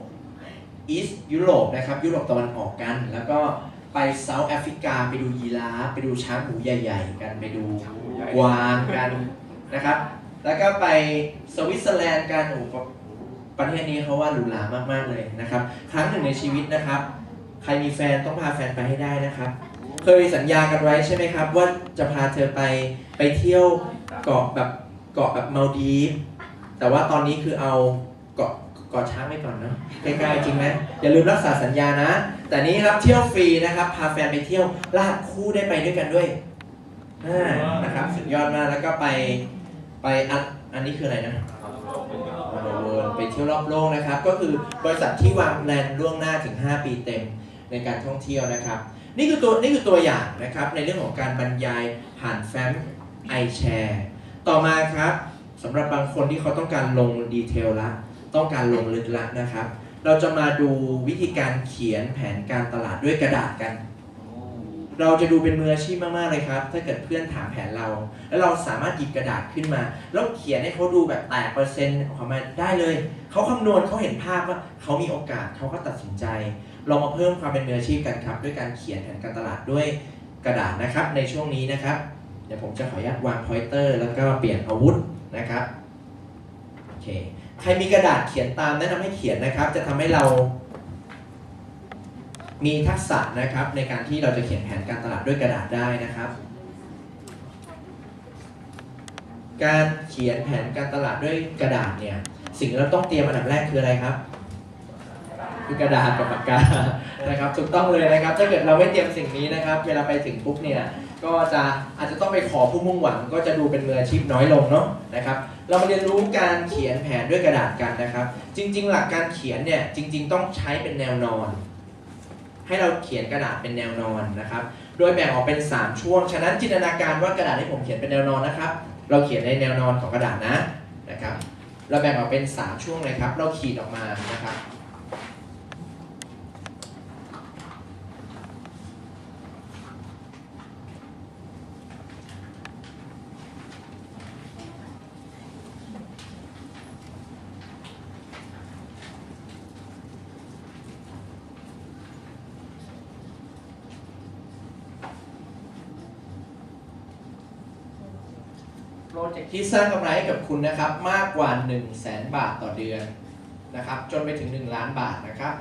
อีสต์ยุโรปนะครับยุโรปตะวันออกกันแล้วก็ไปเซาท์แอฟริกาไปดูยีราฟไปดูช้างหูใหญ่ๆกันไปดูกวางกันนะครับแล้วก็ไปสวิตเซอร์แลนด์กันประเทศนี้เขาว่าหรูหรามากๆเลยนะครับครั้งหนึ่งในชีวิตนะครับใครมีแฟนต้องพาแฟนไปให้ได้นะครับเคยสัญญากันไว้ใช่ไหมครับว่าจะพาเธอไปเที่ยวเกาะแบบมาลดีฟแต่ว่าตอนนี้คือเอาเกาะช้างไว้ก่อนเนาะใกล้ๆจริงไหมอย่าลืมรักษาสัญญานะแต่นี้ครับเที่ยวฟรีนะครับพาแฟนไปเที่ยวลากคู่ได้ไปด้วยกันด้วยนะครับสุดยอดมากแล้วก็ไปอันนี้คืออะไรนะไปเที่ยวรอบโลกนะครับก็คือบริษัทที่วางแผนล่วงหน้าถึง5 ปีเต็มในการท่องเที่ยวนะครับนี่คือตัวอย่างนะครับในเรื่องของการบรรยายผ่านแฟ้ม iShare ต่อมาครับสำหรับบางคนที่เขาต้องการลงดีเทลละต้องการลงลึกละนะครับเราจะมาดูวิธีการเขียนแผนการตลาดด้วยกระดาษกันเราจะดูเป็นมืออาชีพมากๆเลยครับถ้าเกิดเพื่อนถามแผนเราแล้วเราสามารถหยิบกระดาษขึ้นมาแล้วเขียนให้เขาดูแบบแตกเปอร์เซ็นต์ออกมาได้เลยเขาคำนวณเขาเห็นภาพว่าเขามีโอกาสเขาก็ตัดสินใจลองมาเพิ่มความเป็นมืออาชีพกันครับด้วยการเขียนแผนการตลาดด้วยกระดาษนะครับในช่วงนี้นะครับเดี๋ยวผมจะขออนุญาตวางพอยเตอร์แล้วก็เปลี่ยนอาวุธนะครับโอเคใครมีกระดาษเขียนตามแนะนำให้เขียนนะครับจะทำให้เรามีทักษะนะครับในการที่เราจะเขียนแผนการตลาดด้วยกระดาษได้นะครับการเขียนแผนการตลาดด้วยกระดาษเนี่ยสิ่งที่เราต้องเตรียมอันดับแรกคืออะไรครับคือกระดาษกับปากกานะครับถูกต้องเลยนะครับถ้าเกิดเราไม่เตรียมสิ่งนี้นะครับเวลาไปถึงปุ๊บเนี่ยก็อาจจะต้องไปขอผู้มุ่งหวังก็จะดูเป็นมืออาชีพน้อยลงเนาะนะครับเรามาเรียนรู้การเขียนแผนด้วยกระดาษกันนะครับจริงๆหลักการเขียนเนี่ยจริงๆต้องใช้เป็นแนวนอนให้เราเขียนกระดาษเป็นแนวนอนนะครับโดยแบ่งออกเป็น3ช่วงฉะนั้นจินตนาการว่ากระดาษที่ผมเขียนเป็นแนวนอนนะครับเราเขียนในแนวนอนของกระดาษนะครับเราแบ่งออกเป็น3ช่วงเลยครับเราขีดออกมานะครับ โปรเจกต์ ที่สร้างกำไรให้กับคุณนะครับมากกว่า 100,000 บาทต่อเดือนนะครับจนไปถึง 1 ล้านบาทนะครับ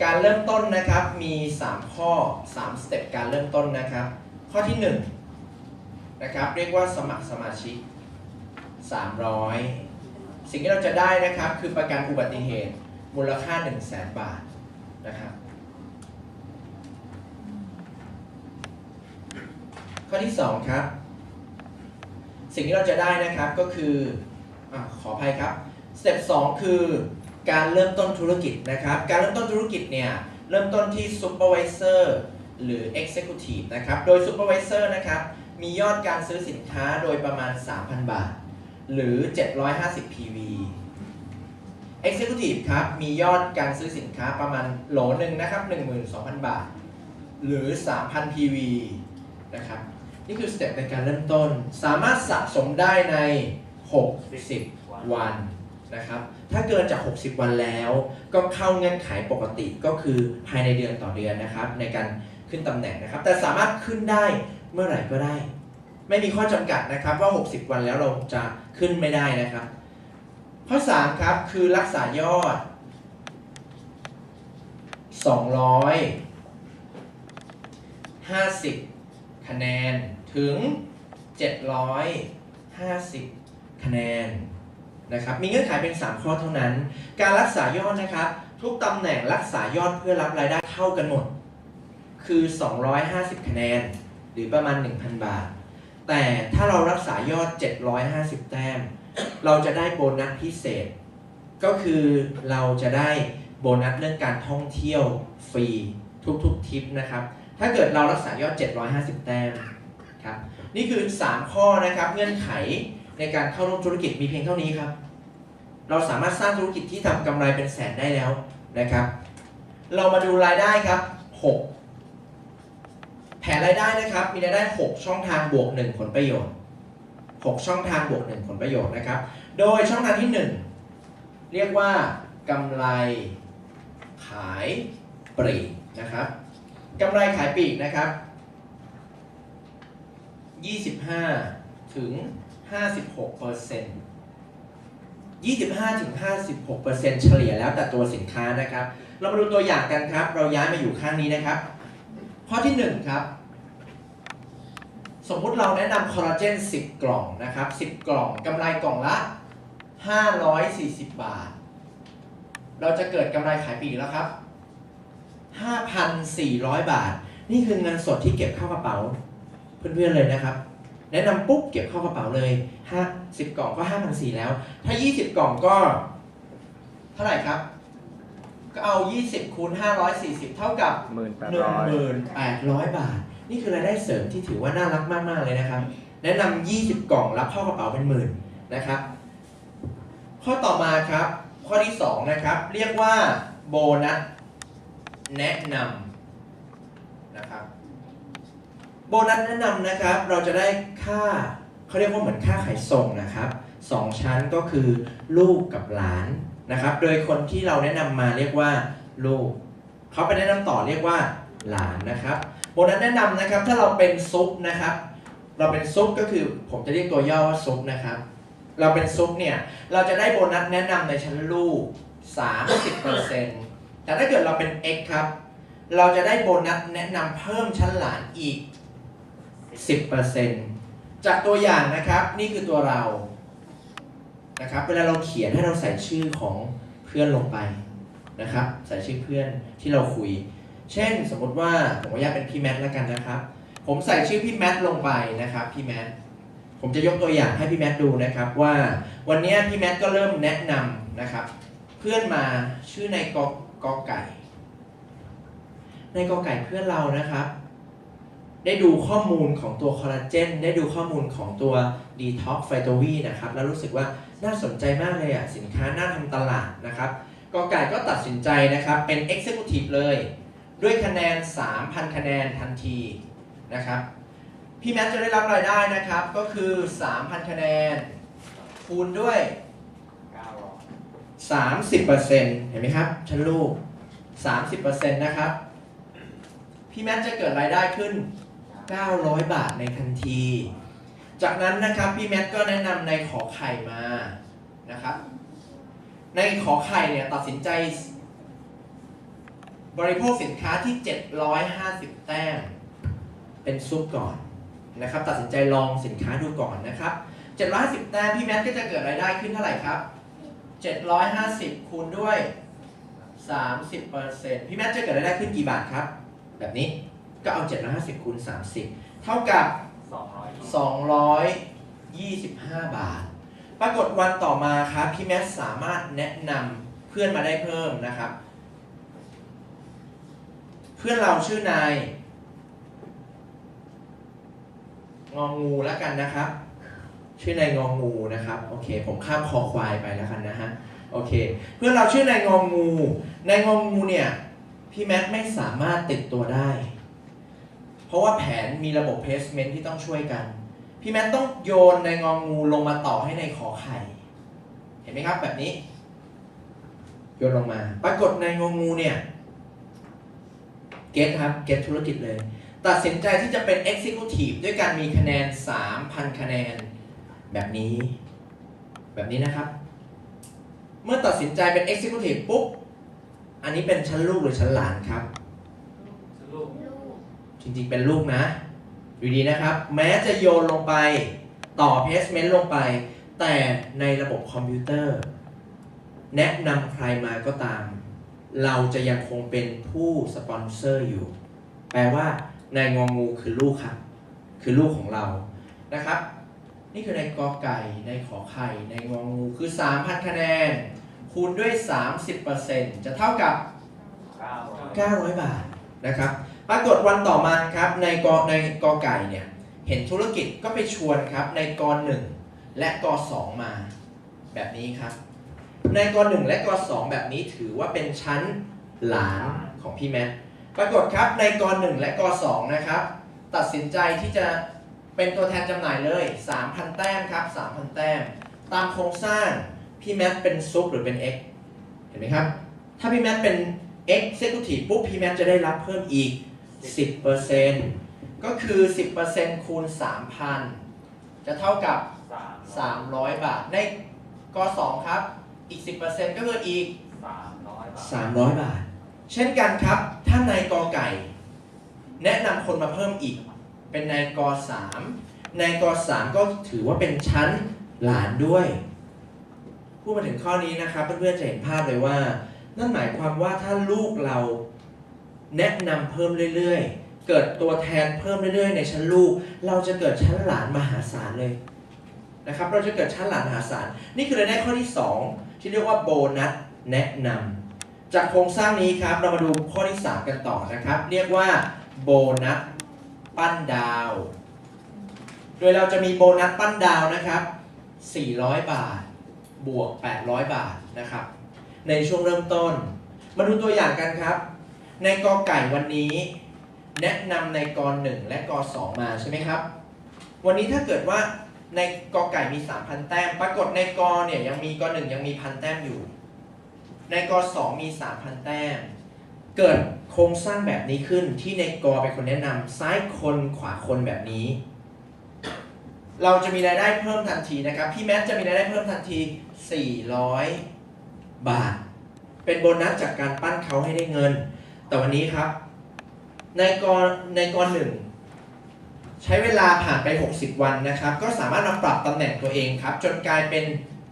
การเริ่มต้นนะครับมี 3 ข้อ 3 สเต็ปการเริ่มต้นนะครับข้อที่1นะครับเรียกว่าสมัครสมาชิก 300 สิ่งที่เราจะได้นะครับคือประกันอุบัติเหตุมูลค่า 100,000 บาทนะครับข้อที่2ครับสิ่งที่เราจะได้นะครับก็คือขออภัยครับสเต็ป2คือการเริ่มต้นธุรกิจนะครับการเริ่มต้นธุรกิจเนี่ยเริ่มต้นที่ Supervisor หรือ Executive นะครับโดย Supervisor นะครับมียอดการซื้อสินค้าโดยประมาณ 3,000 บาทหรือ750 PV Executive ครับมียอดการซื้อสินค้าประมาณโหลนึงนะครับ 12,000 บาทหรือ 3,000 PV นะครับนี่คือสเต็ปในการเริ่มต้นสามารถสะสมได้ใน 60 วันนะครับถ้าเกินจาก 60 วันแล้วก็เข้าเงื่อนไขปกติก็คือภายในเดือนต่อเดือนนะครับในการขึ้นตำแหน่งนะครับแต่สามารถขึ้นได้เมื่อไหร่ก็ได้ไม่มีข้อจำกัดนะครับว่า 60 วันแล้วเราจะขึ้นไม่ได้นะครับข้อ3ครับคือรักษายอด 250 คะแนนถึง 750 คะแนนนะครับมีเงื่อนไขเป็น 3 ข้อเท่านั้นการรักษายอดนะครับทุกตำแหน่งรักษายอดเพื่อรับรายได้เท่ากันหมดคือ 250 คะแนนหรือประมาณ 1,000 บาทแต่ถ้าเรารักษายอด 750 แต้มเราจะได้โบนัสพิเศษก็คือเราจะได้โบนัสเรื่องการท่องเที่ยวฟรีทุกๆทริปนะครับถ้าเกิดเรารักษายอด 750 แต้มครับนี่คือ 3 ข้อนะครับเงื่อนไขในการเข้าร่วมธุรกิจมีเพียงเท่านี้ครับเราสามารถสร้างธุรกิจที่ทำกำไรเป็นแสนได้แล้วนะครับเรามาดูรายได้ครับ6แผนรายได้นะครับมีรายได้6ช่องทางบวก1ผลประโยชน์6ช่องทางบวก1ผลประโยชน์นะครับโดยช่องทางที่1เรียกว่ากำไรขายปลีกนะครับกำไรขายปลีกนะครับ25ถึง56% 25ถึง56% เฉลี่ยแล้วแต่ตัวสินค้านะครับเรามาดูตัวอย่างกันครับเราย้ายมาอยู่ข้างนี้นะครับข้อที่1ครับสมมุติเราแนะนำคอลลาเจน10 กล่องนะครับ10 กล่องกำไรกล่องละ540 บาทเราจะเกิดกำไรขายปลีกแล้วครับ 5,400 บาทนี่คือเงินสดที่เก็บเข้ากระเป๋าเพื่อนๆเลยนะครับแนะนำปุ๊บเก็บเข้ากระเป๋าเลย10 กล่องก็ 5,400 แล้วถ้า20 กล่องก็เท่าไหร่ครับก็เอา20คูณ540เท่ากับ 1,800 บาทนี่คือรายได้เสริมที่ถือว่าน่ารักมากๆเลยนะครับแนะนำ20 กล่องรับเข้ากระเป๋าเป็นหมื่นนะครับข้อต่อมาครับข้อที่2นะครับเรียกว่าโบนัสแนะนำนะครับโบนัสแนะนำนะครับเราจะได้ค่าเขาเรียกว่าเหมือนค่าขายส่งนะครับ2ชั้นก็คือลูกกับหลานนะครับโดยคนที่เราแนะนำมาเรียกว่าลูกเขาไปแนะนำต่อเรียกว่าหลานนะครับโบนัสแนะนำนะครับถ้าเราเป็นซุปนะครับเราเป็นซุปก็คือผมจะเรียกตัวย่อว่าซุปนะครับเราเป็นซุปเนี่ยเราจะได้โบนัสแนะนำในชั้นลูก 30% แต่ถ้าเกิดเราเป็น X ครับเราจะได้โบนัสแนะนำเพิ่มชั้นหลานอีก 10% จากตัวอย่างนะครับนี่คือตัวเรานะครับเวลาเราเขียนให้เราใส่ชื่อของเพื่อนลงไปนะครับใส่ชื่อเพื่อนที่เราคุยเช่นสมมติว่าผมขออนุญาตเป็นพี่แมทแล้วกันนะครับผมใส่ชื่อพี่แมทลงไปนะครับพี่แมทผมจะยกตัวอย่างให้พี่แมทดูนะครับว่าวันนี้พี่แมทก็เริ่มแนะนำนะครับเพื่อนมาชื่อในกอไก่ในกอไก่เพื่อนเรานะครับได้ดูข้อมูลของตัวคอลลาเจนได้ดูข้อมูลของตัว Detox p h y t o v นะครับแล้วรู้สึกว่าน่าสนใจมากเลยอ่ะสินค้าน่าทำตลาดนะครับกอไก่ก็ตัดสินใจนะครับเป็น Executive เลยด้วยคะแนน 3,000 คะแนนทันทีนะครับพี่แมทจะได้รับรายได้นะครับก็คือ 3,000 คะแนนคูณด้วย 30% เห็นไหมครับชั้นลูก 30% นะครับพี่แมทจะเกิดรายได้ขึ้น 900 บาทในทันที จากนั้นนะครับพี่แมทก็แนะนำในขอไข่มานะครับในขอไข่เนี่ยตัดสินใจบริโภคสินค้าที่750 แต้มเป็นซุปก่อนนะครับตัดสินใจลองสินค้าดูก่อนนะครับ750 แต้มพี่แมทก็จะเกิดรายได้ขึ้นเท่าไหร่ครับ750คูณด้วย30%พี่แมทจะเกิดรายได้ขึ้นกี่บาทครับแบบนี้ก็เอา750คูณ30เท่ากับ225 บาทปรากฏวันต่อมาครับพี่แมทสามารถแนะนำเพื่อนมาได้เพิ่มนะครับเพื่อนเราชื่อนายงองูแล้วกันนะครับชื่อนายงองูนะครับโอเคผมข้ามคอควายไปแล้วกันนะฮะโอเคเพื่อนเราชื่อนายงองูนายงองูเนี่ยพี่แมทไม่สามารถติดตัวได้เพราะว่าแผนมีระบบเพลสเมนต์ที่ต้องช่วยกันพี่แมทต้องโยนนายงองูลงมาต่อให้ในขอไข่เห็นไหมครับแบบนี้โยนลงมาปรากฏนายงองูเนี่ยเก็ตครับเก็ตธุรกิจเลยตัดสินใจที่จะเป็น Executive ด้วยการมีคะแนน 3,000 คะแนนแบบนี้นะครับเมื่อตัดสินใจเป็น Executive ปุ๊บอันนี้เป็นชั้นลูกหรือชั้นหลานครับจริงๆเป็นลูกนะดูดีนะครับแม้จะโยนลงไปต่อ Placement ลงไปแต่ในระบบคอมพิวเตอร์แนะนำใครมาก็ตามเราจะยังคงเป็นผู้สปอนเซอร์อยู่แปลว่านายงองูคือลูกครับคือลูกของเรานะครับนี่คือในกอไก่ในขอไข่ในงองูคือ 3,000 คะแนนคูณด้วย 30% จะเท่ากับ900 บาทนะครับปรากฏวันต่อมาครับในกอไก่เนี่ยเห็นธุรกิจก็ไปชวนครับในก1และก2มาแบบนี้ครับในก1และก2แบบนี้ถือว่าเป็นชั้นหลานของพี่แมทปรากฏครับในก1และก2นะครับตัดสินใจที่จะเป็นตัวแทนจำหน่ายเลย 3,000 แต้มครับ 3,000 แต้มตามโครงสร้างพี่แมทเป็นซุปหรือเป็น X เห็นไหมครับถ้าพี่แมทเป็น Executive ปุ๊บพี่แมทจะได้รับเพิ่มอีก 10% ก็คือ 10% คูณ 3,000 จะเท่ากับ300 บาทในก2ครับอีก 10% ก็คืออีก300 บาทเช่นกันครับถ้าในกไก่แนะนำคนมาเพิ่มอีกเป็นในก3ในก3ก็ถือว่าเป็นชั้นหลานด้วยพูดมาถึงข้อนี้นะครับเพื่อนๆจะเห็นภาพเลยว่านั่นหมายความว่าถ้าลูกเราแนะนำเพิ่มเรื่อยๆเกิดตัวแทนเพิ่มเรื่อยๆในชั้นลูกเราจะเกิดชั้นหลานมหาศาลเลยนะครับเราจะเกิดชั้นหลานมหาศาลนี่คือรายได้ข้อที่2ที่เรียกว่าโบนัสแนะนำจากโครงสร้างนี้ครับเรามาดูข้อที่3กันต่อนะครับเรียกว่าโบนัสปั้นดาวโดยเราจะมีโบนัสปั้นดาวนะครับ400 บาทบวก800 บาทนะครับในช่วงเริ่มต้นมาดูตัวอย่างกันครับในกอไก่วันนี้แนะนำในก1และก2มาใช่ไหมครับวันนี้ถ้าเกิดว่าในกอไก่มี 3,000 แต้มปรากฏในกเนี่ยยังมีก1ยังมี 1,000 แต้มอยู่ในก2มี 3,000 แต้มเกิดโครงสร้างแบบนี้ขึ้นที่ในกเป็นคนแนะนำซ้ายคนขวาคนแบบนี้เราจะมีรายได้เพิ่มทันทีนะครับพี่แมทจะมีรายได้เพิ่มทันที400 บาทเป็นโบนัสจากการปั้นเขาให้ได้เงินแต่วันนี้ครับในก1ใช้เวลาผ่านไป60 วันนะครับก็สามารถมาปรับตำแหน่งตัวเองครับจนกลายเป็น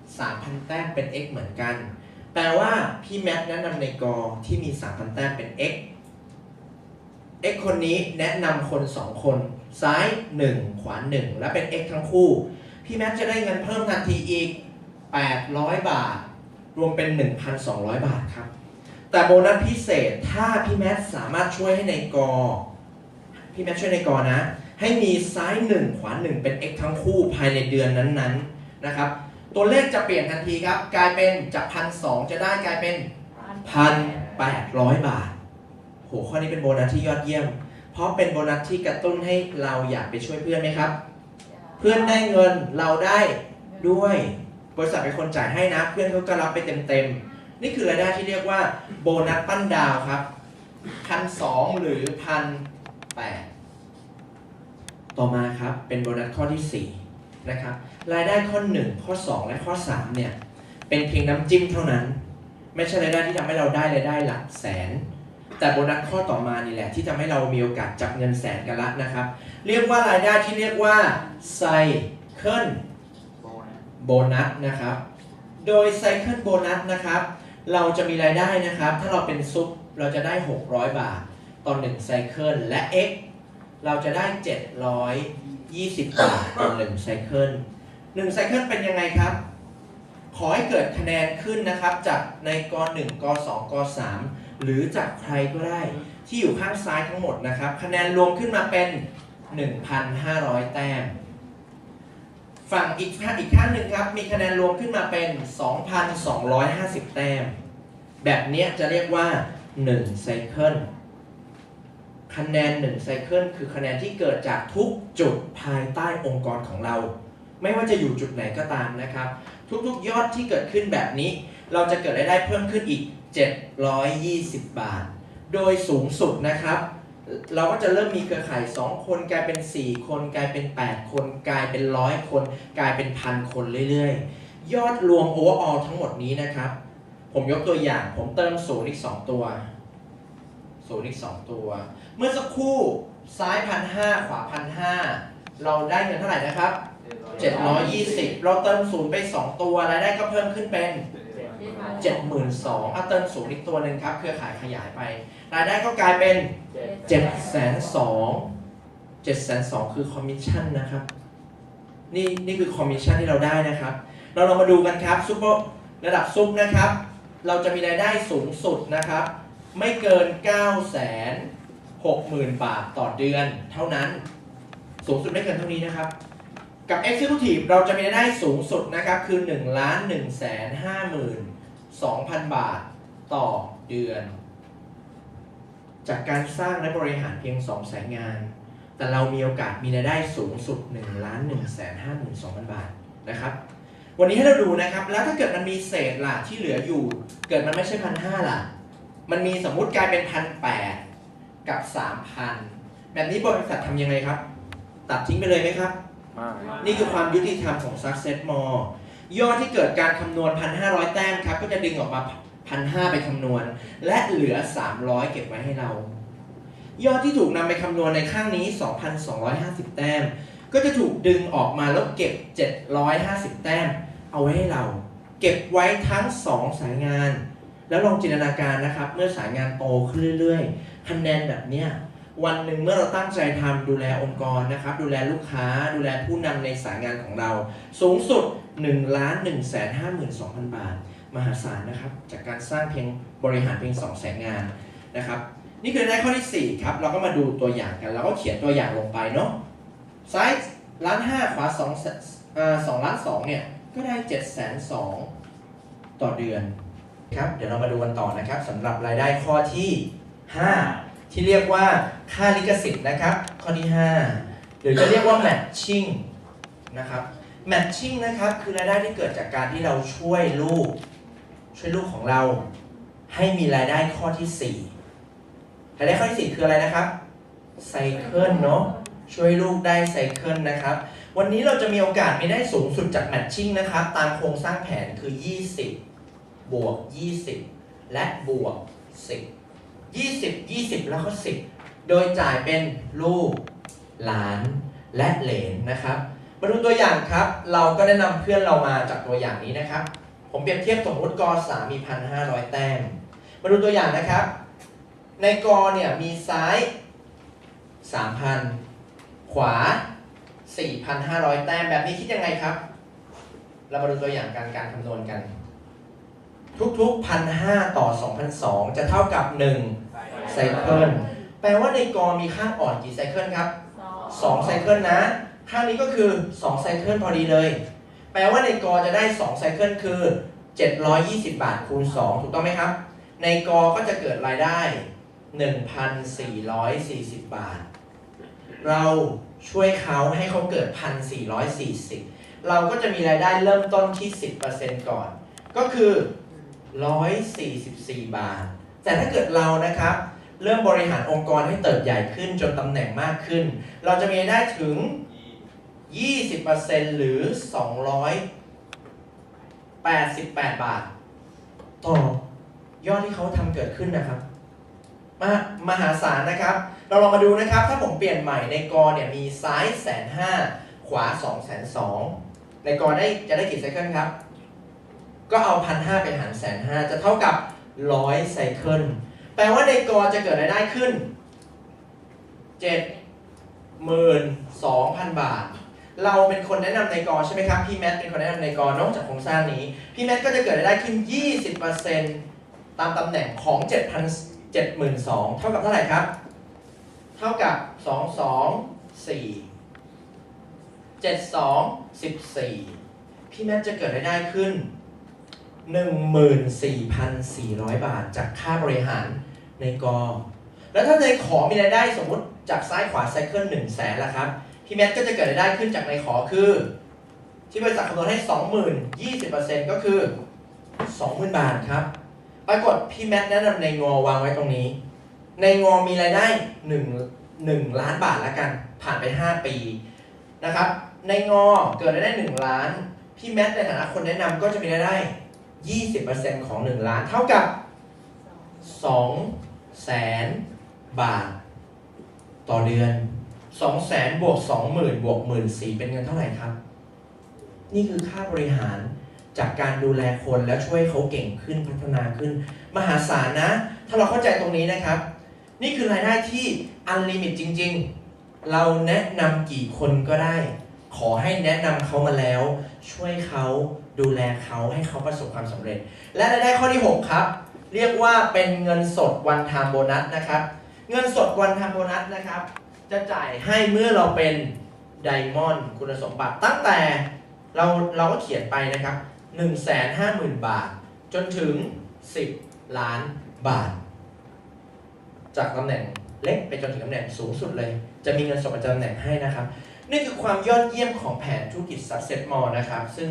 3,000 แต้มเป็น X เหมือนกันแปลว่าพี่แมทแนะนำในกที่มี 3,000 แต้มเป็น X X คนนี้แนะนำคน2คนซ้าย1ขวา1และเป็น X ทั้งคู่พี่แมทจะได้เงินเพิ่มทันทีอีก800 บาทรวมเป็น 1,200 บาทครับแต่โบนัสพิเศษถ้าพี่แมทสามารถช่วยให้ในกพี่แมทช่วยในกนะให้มีซ้าย1ขวา1เป็น X ทั้งคู่ภายในเดือนนั้นๆนะครับตัวเลขจะเปลี่ยนทันทีครับกลายเป็นจาก 1,200 จะได้กลายเป็น 1,800 บาทโหข้อนี้เป็นโบนัสที่ยอดเยี่ยมเพราะเป็นโบนัสที่กระตุ้นให้เราอยากไปช่วยเพื่อนไหมครับเพื่อนได้เงินเราได้ด้วยบริษัทเป็นคนจ่ายให้นะเพื่อนเขาก็รับไปเต็มๆนี่คือรายได้ที่เรียกว่าโบนัสปั้นดาวครับ 1,200 หรือ 1,800 ต่อมาครับเป็นโบนัสข้อที่4นะครับรายได้ข้อ1ข้อ2และข้อ3เนี่ยเป็นเพียงน้ำจิ้มเท่านั้นไม่ใช่รายได้ที่ทำให้เราได้รายได้หลักแสนแต่โบนัสข้อต่อมานี่แหละที่ทำให้เรามีโอกาสจับเงินแสนกันละนะครับเรียกว่ารายได้ที่เรียกว่าไซเคิลโบนัสนะครับโดยไซเคิลโบนัสนะครับเราจะมีรายได้นะครับถ้าเราเป็นซุปเราจะได้600บาทต่อ1ไซเคิลและ X เราจะได้720บาทต่อ1ไซเคิล1ไซเคิลเป็นยังไงครับขอให้เกิดคะแนนขึ้นนะครับจากในก1ก2ก3หรือจากใครก็ได้ที่อยู่ข้างซ้ายทั้งหมดนะครับคะแนนรวมขึ้นมาเป็น 1,500 แต้มฝั่งอีกข้างหนึ่งครับมีคะแนนรวมขึ้นมาเป็น 2,250 แต้มแบบนี้จะเรียกว่า1ไซเคิลคะแนน1ไซเคิลคือคะแนนที่เกิดจากทุกจุดภายใต้องค์กรของเราไม่ว่าจะอยู่จุดไหนก็ตามนะครับทุกๆยอดที่เกิดขึ้นแบบนี้เราจะเกิดรายได้เพิ่มขึ้นอีก720 บาทโดยสูงสุดนะครับเราก็จะเริ่มมีเครือข่าย2คนกลายเป็น4คนกลายเป็น8คนกลายเป็น100คนกลายเป็น1,000คนเรื่อยๆยอดรวม overall ทั้งหมดนี้นะครับผมยกตัวอย่างผมเติม0อีก2ตัว0อีก2ตัวเมื่อสักครู่ซ้าย 1,500 ขวา 1,500 เราได้เงินเท่าไหร่นะครับ720เราเติม0ไป2ตัวรายได้ก็เพิ่มขึ้นเป็น72,000เอาเติม0อีกตัวหนึ่งครับเครือข่ายขยายไปรายได้ก็กลายเป็น720,000คือคอมมิชชั่นนะครับนี่คือคอมมิชชั่นที่เราได้นะครับเราลองมาดูกันครับซุปเปอร์ระดับซุปนะครับเราจะมีรายได้สูงสุดนะครับไม่เกิน 960,000 บาทต่อเดือนเท่านั้นสูงสุดไม่เกินเท่านี้นะครับกับ Executive เราจะมีรายได้สูงสุดนะครับคือ 1,152,000 บาทต่อเดือนจากการสร้างและบริหารเพียง2สายงานแต่เรามีโอกาสมีรายได้สูงสุด 1,152,000 บาทนะครับวันนี้ให้เราดูนะครับแล้วถ้าเกิดมันมีเศษล่ะที่เหลืออยู่เกิดมันไม่ใช่ 1,500 ล่ะมันมีสมมุติกลายเป็น 1,800 กับ 3,000 แบบนี้บริษัททำยังไงครับตัดทิ้งไปเลยไหมครับนี่คือความยุติธรรมของ Success More ยอดที่เกิดการคำนวณ 1,500 แต้มครับก็จะดึงออกมา 1,500 ไปคำนวณและเหลือ300เก็บไว้ให้เรายอดที่ถูกนำไปคำนวณในข้างนี้ 2,250 แต้มก็จะถูกดึงออกมาแล้วเก็บ750 แต้มเอาไว้ให้เราเก็บไว้ทั้ง2สายงานแล้วลองจินตนาการนะครับเมื่อสายงานโตขึ้นเรื่อยๆคะแนนแบบเนี้ยวันหนึ่งเมื่อเราตั้งใจทำดูแลองค์กรนะครับดูแลลูกค้าดูแลผู้นำในสายงานของเราสูงสุด 1,152,000 บาทมหาศาลนะครับจากการสร้างเพียงบริหารเพียง2สายงานนะครับนี่คือได้ข้อที่4ครับเราก็มาดูตัวอย่างกันเราก็เขียนตัวอย่างลงไปเนาะซ้าย1,500,000ขวา2,200,000เนี่ยก็ได้720,000ต่อเดือนครับเดี๋ยวเรามาดูกันต่อนะครับสำหรับรายได้ข้อที่5ที่เรียกว่าค่าลิขสิทธิ์นะครับข้อที่5หรือจะเรียกว่า matching นะครับ matching นะครับคือรายได้ที่เกิดจากการที่เราช่วยลูกของเราให้มีรายได้ข้อที่4รายได้ข้อที่4คืออะไรนะครับไซเคิลเนาะช่วยลูกได้ไซเคิลนะครับวันนี้เราจะมีโอกาสมีได้สูงสุดจาก matching นะครับตามโครงสร้างแผนคือ20บวก20และบวก10 20แล้วก็10โดยจ่ายเป็นลูกหลานและเหลนนะครับมาดูตัวอย่างครับเราก็แนะนำเพื่อนเรามาจากตัวอย่างนี้นะครับผมเปรียบเทียบสมมติก3มี 1,500 แต้มมาดูตัวอย่างนะครับในกเนี่ยมีซ้าย 3,000 ขวา 4,500 แต้มแบบนี้คิดยังไงครับเรามาดูตัวอย่างการคำนวณกันทุกๆ 1,500 ต่อ 2,200 จะเท่ากับ1ไซเคิลแปลว่าในกมีข้างอ่อนกี่ไซเคิลครับ2ไซเคิลนะข้างนี้ก็คือ2ไซเคิลพอดีเลยแปลว่าในกจะได้2ไซเคิลคือ720 บาทคูณ2ถูกต้องไหมครับในกก็จะเกิดรายได้ 1,440 บาทเราช่วยเขาให้เขาเกิด 1,440 เราก็จะมีรายได้เริ่มต้นที่ 10% ก่อนก็คือ144 บาทแต่ถ้าเกิดเรานะครับ เริ่มบริหารองค์กรให้เติบใหญ่ขึ้นจนตำแหน่งมากขึ้น เราจะมีรายได้ถึง 20% หรือ 288 บาท ต่อยอดที่เขาทำเกิดขึ้นนะครับมหาศาลนะครับ เราลองมาดูนะครับ ถ้าผมเปลี่ยนใหม่ในกอเนี่ยมีซ้าย 150,000 ขวา 220,000 ในกอจะได้กี่ไซเคิลครับ ก็เอา 1,500 ไปหาร 150,000 จะเท่ากับ 100 ไซเคิล แปลว่าในกอจะเกิดรายได้ขึ้น 72,000 บาท เราเป็นคนแนะนำในกอใช่ไหมครับ พี่แมทเป็นคนแนะนำในกอนอกจากโครงสร้างนี้ พี่แมทก็จะเกิดรายได้ขึ้น 20% ตามตำแหน่งของ 72,000 เท่ากับเท่าไหร่ครับ เท่ากับ 224 72 14 พี่แมทจะเกิดรายได้ขึ้น 14,400 บาทจากค่าบริหารในกอ แล้วถ้าในขอมีรายได้สมมุติจากซ้ายขวาไซเคิล100,000ละครับ พี่แมทก็จะเกิดรายได้ขึ้นจากในขอคือ ที่บริษัทคำนวณให้ 20,000 20% ก็คือ 20,000 บาทครับปรากฏพี่แมทแนะนำในงอวางไว้ตรงนี้ ในงอมีรายได้1 ล้านบาทแล้วกันผ่านไป 5 ปีนะครับ ในงอเกิดรายได้ 1 ล้าน พี่แมทในฐานะคนแนะนำก็จะมีรายได้ 20% ของ 1 ล้านเท่ากับ 200,000 บาทต่อเดือน 200,000 บวก 20,000 บวก 14,000 เป็นเงินเท่าไหร่ครับ นี่คือค่าบริหารจากการดูแลคนแล้วช่วยเขาเก่งขึ้นพัฒนาขึ้น มหาศาลนะ ถ้าเราเข้าใจตรงนี้นะครับ นี่คือรายได้ที่อันลิมิตจริงๆ เราแนะนำกี่คนก็ได้ ขอให้แนะนำเขามาแล้ว ช่วยเขาดูแลเขาให้เขาประสบความสำเร็จ และรายได้ข้อที่ 6 ครับ เรียกว่าเป็นเงินสดวันไทม์โบนัสนะครับ เงินสดวันไทม์โบนัสนะครับ จะจ่ายให้เมื่อเราเป็นไดมอนด์คุณสมบัติตั้งแต่เราก็เขียนไปนะครับ 150,000 บาท จนถึง 10 ล้านบาท จากตำแหน่งเล็กไปจนถึงตำแหน่งสูงสุดเลย จะมีเงินสดประจำตำแหน่งให้นะครับ นี่คือความยอดเยี่ยมของแผนธุรกิจ Success Mall นะครับ ซึ่ง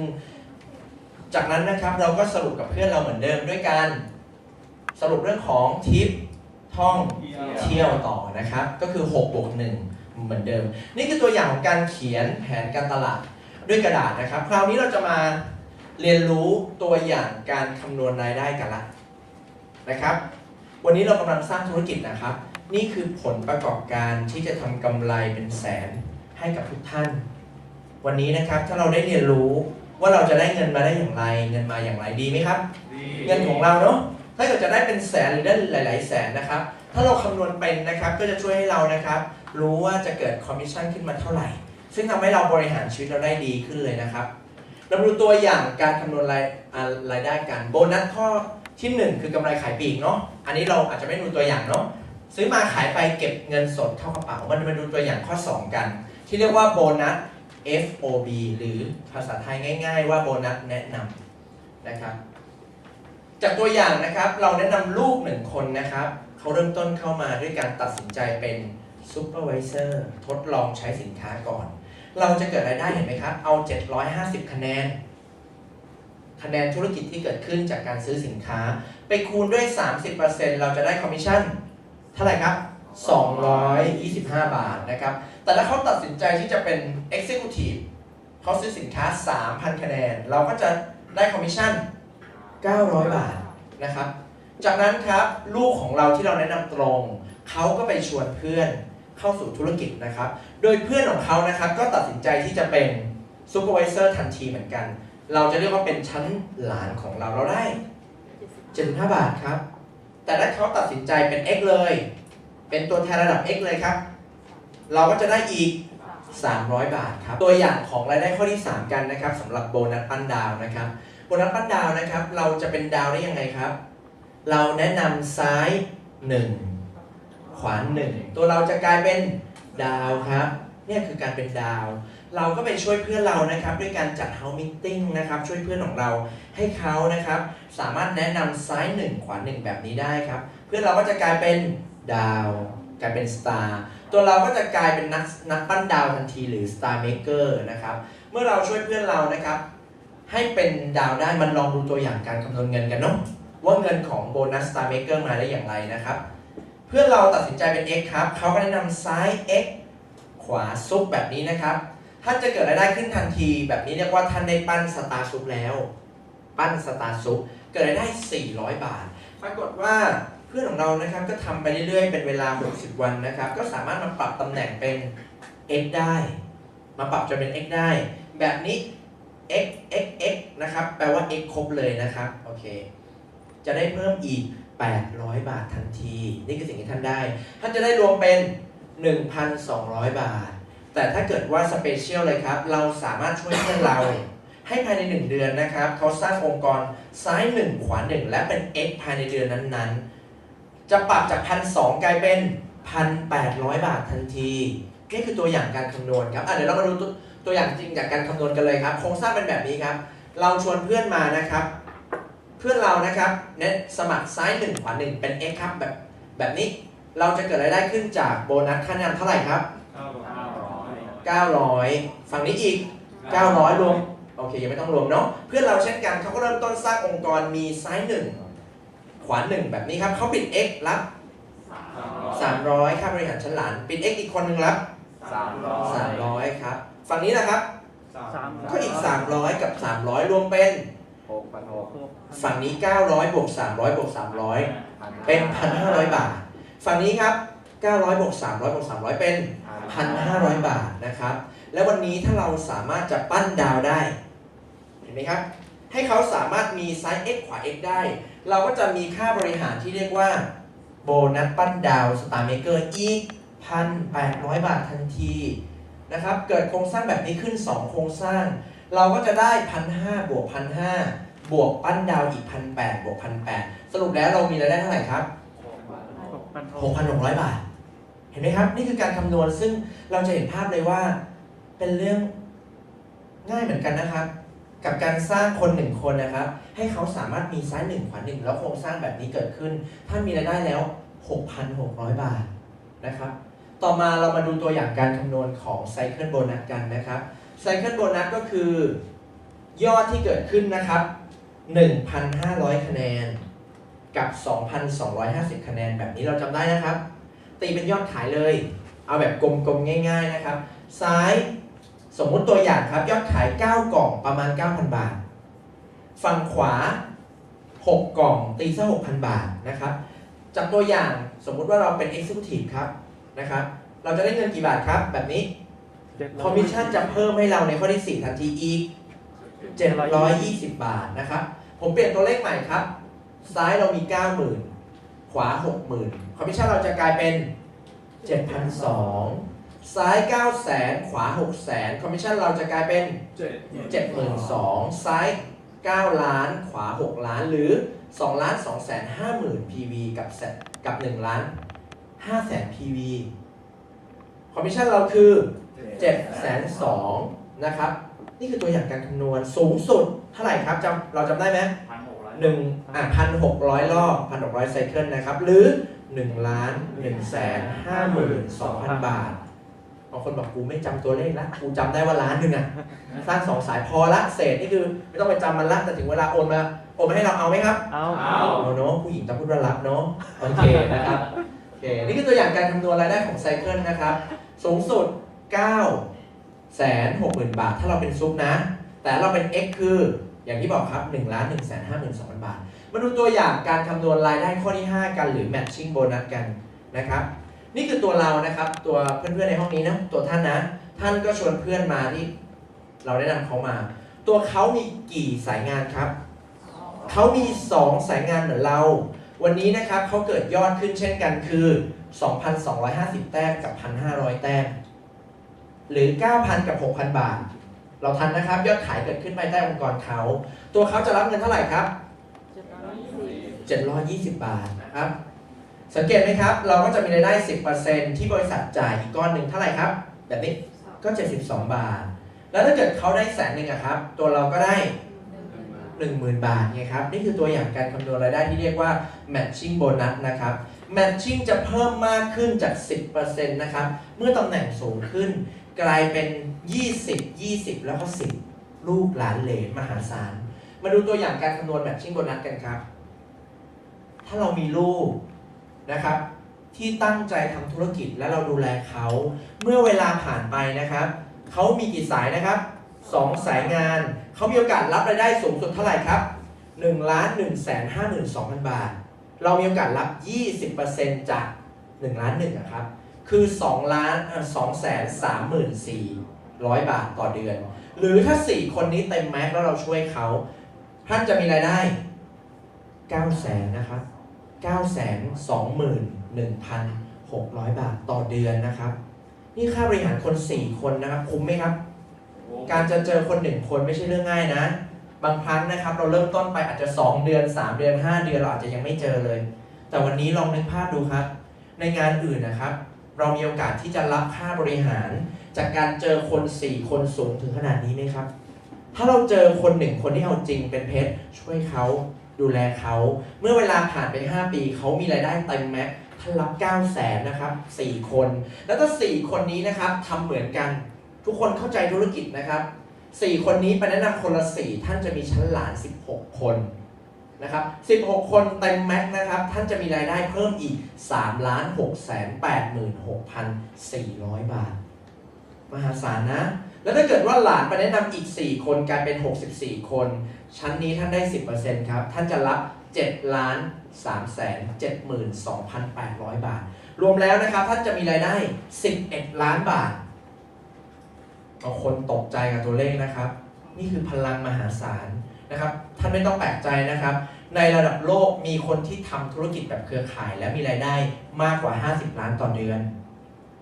จากนั้นนะครับเราก็สรุปกับเพื่อนเราเหมือนเดิมด้วยการสรุปเรื่องของทิปท่องเที่ยวต่อนะครับ ก็คือ 6+1 เหมือนเดิม นี่คือตัวอย่างของการเขียนแผนการตลาดด้วยกระดาษนะครับ คราวนี้เราจะมาเรียนรู้ตัวอย่างการคำนวณรายได้กันละนะครับ วันนี้เรากำลังสร้างธุรกิจนะครับ นี่คือผลประกอบการที่จะทำกำไรเป็นแสนให้กับทุกท่าน วันนี้นะครับถ้าเราได้เรียนรู้ว่าเราจะได้เงินมาได้อย่างไร เงินมาอย่างไรดีไหมครับ เงินของเราเนาะถ้าเกิดจะได้เป็นแสนหรือได้หลายๆแสนนะครับ ถ้าเราคำนวณเป็นนะครับก็จะช่วยให้เรานะครับรู้ว่าจะเกิดคอมมิชชั่นขึ้นมาเท่าไหร่ ซึ่งทำให้เราบริหารชีวิตเราได้ดีขึ้นเลยนะครับ เรามาดูตัวอย่างการคำนวณรายได้กันโบนัสข้อที่ 1 คือกำไรขายปลีกเนาะอันนี้เราอาจจะไม่ดูตัวอย่างเนาะซื้อมาขายไปเก็บเงินสดเข้ากระเป๋ามันมาดูตัวอย่างข้อ 2 กัน ที่เรียกว่าโบนัส FOB หรือภาษาไทยง่ายๆว่าโบนัสแนะนำนะครับจากตัวอย่างนะครับเราแนะนำลูก1 คนนะครับเขาเริ่มต้นเข้ามาด้วยการตัดสินใจเป็นซูเปอร์วิเซอร์ทดลองใช้สินค้าก่อนเราจะเกิดรายได้เห็นไหมครับเอา750 คะแนนธุรกิจที่เกิดขึ้นจากการซื้อสินค้าไปคูณด้วย 30% เราจะได้คอมมิชชั่นเท่าไหร่ครับ225 บาทนะครับแต่ถ้าเขาตัดสินใจที่จะเป็น Executive เขาซื้อสินค้า 3,000 คะแนนเราก็จะได้คอมมิชชั่น900 บาทนะครับจากนั้นครับลูกของเราที่เราแนะนำตรงเขาก็ไปชวนเพื่อนเข้าสู่ธุรกิจนะครับโดยเพื่อนของเขานะครับก็ตัดสินใจที่จะเป็นซูเปอร์วิเซอร์ทันทีเหมือนกันเราจะเรียกว่าเป็นชั้นหลานของเราได้75 บาทครับแต่ถ้าเขาตัดสินใจเป็น X เลยเป็นตัวแทนระดับ X เลยครับเราก็จะได้อีก300 บาทครับตัวอย่างของรายได้ข้อที่ 3 กันนะครับสำหรับโบนัสปั้นดาวนะครับโบนัสปั้นดาวนะครับเราจะเป็นดาวได้ยังไงครับเราแนะนำซ้าย1ขวา1ตัวเราจะกลายเป็นดาวครับเนี่ยคือการเป็นดาวเราก็ไปช่วยเพื่อนเรานะครับด้วยการจัด House Meeting นะครับช่วยเพื่อนของเราให้เขานะครับสามารถแนะนำซ้าย1ขวา1แบบนี้ได้ครับเพื่อนเราก็จะกลายเป็นดาวกลายเป็นสตาร์ตัวเราก็จะกลายเป็นนักปั้นดาวทันทีหรือ Star Maker นะครับเมื่อเราช่วยเพื่อนเรานะครับให้เป็นดาวได้มันลองดูตัวอย่างการคำนวณเงินกันเนาะว่าเงินของโบนัส Star Maker มาได้อย่างไรนะครับ เพื่อนเราตัดสินใจเป็น x ครับเขาก็แนะนำซ้าย x ขวาซุปแบบนี้นะครับท่านจะเกิดรายได้ขึ้นทันทีแบบนี้เรียกว่าท่านได้ปั้นสตาร์ซุปแล้วปั้นสตาร์ซุปเกิดรายได้400 บาทปรากฏว่าเพื่อนของเรานะครับก็ทำไปเรื่อยๆเป็นเวลา60 วันนะครับก็สามารถมาปรับตำแหน่งเป็น x ได้มาปรับจนเป็น x ได้แบบนี้ x x x นะครับแปลว่า x ครบเลยนะครับโอเคจะได้เพิ่มอีก800 บาททันทีนี่คือสิ่งที่ท่านได้ท่านจะได้รวมเป็น 1,200 บาทแต่ถ้าเกิดว่าสเปเชียลเลยครับเราสามารถช่วยเพื่อนเราให้ภายใน1 เดือนนะครับเขาสร้างองค์กรซ้าย1ขวา1และเป็น x ภายในเดือนนั้นๆจะปรับจาก 1,200 กลายเป็น 1,800 บาททันทีนี่คือตัวอย่างการคำนวณครับเดี๋ยวเรามาดูตัวอย่างจริงจากการคำนวณกันเลยครับโครงสร้างเป็นแบบนี้ครับเราชวนเพื่อนมานะครับเพื่อนเรานะครับเน็ตสมัครซ้าย1ขวา1เป็น x ครับแบบนี้เราจะเกิดรายได้ขึ้นจากโบนัสค่าแนะนำเท่าไหร่ครับ900ฝั่งนี้อีก900รวมโอเคยังไม่ต้องรวมเนาะเพื่อนเราเช่นกันเขาก็เริ่มต้นสร้างองค์กรมีซ้าย1ขวา1แบบนี้ครับเขาปิด x รับ300ค่าบริหารชั้นหลังปิด x อีกคนนึงรับ300ครับฝั่งนี้นะครับก็อีก300กับ300รวมเป็นฝั่งนี้900บวก300บวก300เป็น 1,500 บาทฝั่งนี้ครับ900บวก300บวก300เป็น 1,500 บาทนะครับและวันนี้ถ้าเราสามารถจะปั้นดาวได้เห็นไหมครับให้เขาสามารถมีซ้าย x ขวา x ได้เราก็จะมีค่าบริหารที่เรียกว่าโบนัสปั้นดาวสตาร์เมเกอร์อีก 1,800 บาททันทีนะครับเกิดโครงสร้างแบบนี้ขึ้น2โครงสร้างเราก็จะได้ 1,500 บวก 1,500 บวกปั้นดาวอีก 1,800 บวก 1,800 สรุปแล้วเรามีรายได้เท่าไหร่ครับ 6,600 บาทเห็นไหมครับนี่คือการคำนวณซึ่งเราจะเห็นภาพเลยว่าเป็นเรื่องง่ายเหมือนกันนะครับกับการสร้างคน1คนนะครับให้เขาสามารถมีซ้าย1ขวา1แล้วโครงสร้างแบบนี้เกิดขึ้นท่านมีรายได้แล้ว 6,600 บาทนะครับต่อมาเรามาดูตัวอย่างการคำนวณของไซเคิลโบนัสกันนะครับไซเคิลโบนัสก็คือยอดที่เกิดขึ้นนะครับ 1,500 คะแนนกับ 2,250 คะแนนแบบนี้เราจำได้นะครับตีเป็นยอดขายเลยเอาแบบกลมๆง่ายๆนะครับซ้ายสมมุติตัวอย่างครับยอดขาย9กล่องประมาณ 9,000 บาทฝั่งขวา6กล่องตีซะ 6,000 บาทนะครับจากตัวอย่างสมมุติว่าเราเป็น Executive ครับนะครับเราจะได้เงินกี่บาทครับแบบนี้คอมมิชชั่นจะเพิ่มให้เราในข้อที่4ทันทีอีก720 บาทนะครับผมเปลี่ยนตัวเลขใหม่ครับซ้ายเรามี 90,000 ขวา 60,000 คอมมิชชั่นเราจะกลายเป็น 7,200 ซ้าย 900,000 ขวา 600,000 คอมมิชชั่นเราจะกลายเป็น 72,000 ซ้าย 9 ล้าน ขวา 6 ล้าน หรือ 2,250,000 PV กับ 1 ล้าน 500,000 PV คอมมิชชั่นเราคือ 7,200,000 นะครับ นี่คือตัวอย่างการคำนวณสูงสุดเท่าไหร่ครับเราจำได้ไหม1,600 รอบ 1,600 ไซเคิลนะครับหรือ 1,152,000 บาทบางคนบอกกูไม่จำตัวเลขละกูจำได้ว่าล้านหนึ่งอะสร้าง2 สายพอละเศษนี่คือไม่ต้องไปจำมันละแต่ถึงเวลาโอนมาให้เราเอาไหมครับเอาเนาะผู้หญิงต้องพูดว่ารับเนาะโอเคนะครับโอเคนี่คือตัวอย่างการคำนวณรายได้ของไซเคิลนะครับสูงสุด 960,000 บาทถ้าเราเป็นซุปนะแต่เราเป็น X คืออย่างที่บอกครับ 1,152,000 บาทมาดูตัวอย่างการคำนวณรายได้ข้อที่ 5 กันหรือ matching bonus กันนะครับนี่คือตัวเรานะครับตัวเพื่อนๆในห้องนี้นะตัวท่านนะท่านก็ชวนเพื่อนมาที่เราได้นำเขามาตัวเขามีกี่สายงานครับเขามี2สายงานเหมือนเราวันนี้นะครับเขาเกิดยอดขึ้นเช่นกันคือ 2,250 แต้มกับ 1,500 แต้มหรือ 9,000 กับ 6,000 บาทเราทันนะครับยอดขายเกิดขึ้นภายใต้องค์กรเขาตัวเขาจะรับเงินเท่าไหร่ครับ720 บาทนะครับสังเกตไหมครับเราก็จะมีรายได้ 10% ที่บริษัทจ่ายอีกก้อนหนึ่งเท่าไหร่ครับแบบนี้ก็72 บาทแล้วถ้าเกิดเขาได้100,000อะครับตัวเราก็ได้ 10,000 บาทไงครับนี่คือตัวอย่างการคำนวณรายได้ที่เรียกว่า matching bonus นะครับ matching จะเพิ่มมากขึ้นจาก 10% นะครับเมื่อตำแหน่งสูงขึ้นกลายเป็น20 แล้วก็10ลูกหลานเหลนมหาศาลมาดูตัวอย่างการคำนวณ matching bonus กันครับถ้าเรามีลูกนะครับ ที่ตั้งใจทำธุรกิจและเราดูแลเขาเมื่อเวลาผ่านไปนะครับเขามีกี่สายนะครับ2 สายงานเขามีโอกาสรับรายได้สูงสุดเท่าไหร่ครับ1,152,000 บาทเรามีโอกาสรับ 20% จาก1 ล้านนะครับคือ2,234,000 บาทต่อเดือนหรือถ้า4 คนนี้เต็มแม็กซ์แล้วเราช่วยเขาท่านจะมีรายได้900,000นะครับ921,600 บาทต่อเดือนนะครับนี่ค่าบริหารคน 4 คนนะครับคุ้มไหมครับการจะเจอคน1 คนไม่ใช่เรื่องง่ายนะบางครั้งนะครับเราเริ่มต้นไปอาจจะ2 เดือน3 เดือน5 เดือนเราอาจจะยังไม่เจอเลยแต่วันนี้ลองนึกภาพดูครับในงานอื่นนะครับเรามีโอกาสที่จะรับค่าบริหารจากการเจอคน 4 คนสูงถึงขนาดนี้ไหมครับถ้าเราเจอคน1 คนที่เอาจริงเป็นเพชรช่วยเขาดูแลเขาเมื่อเวลาผ่านไป5 ปีเขามีรายได้เต็มแม็กซ์ท่านรับ900,000นะครับ4 คนแล้วถ้า4 คนนี้นะครับทำเหมือนกันทุกคนเข้าใจธุรกิจนะครับ4 คนนี้ไปแนะนำคนละ4ท่านจะมีชั้นหลาน16 คนนะครับ16 คนเต็มแม็กซ์นะครับท่านจะมีรายได้เพิ่มอีก 3,686,400 บาทมหาศาลนะแล้วถ้าเกิดว่าหลานไปแนะนำอีก4 คนกลายเป็น64 คนชั้นนี้ท่านได้ 10% ครับท่านจะรับ 7,372,800 บาทรวมแล้วนะครับท่านจะมีรายได้11 ล้านบาทบางคนตกใจกับตัวเลขนะครับนี่คือพลังมหาศาลนะครับท่านไม่ต้องแปลกใจนะครับในระดับโลกมีคนที่ทำธุรกิจแบบเครือข่ายและมีรายได้มากกว่า50 ล้านต่อเดือน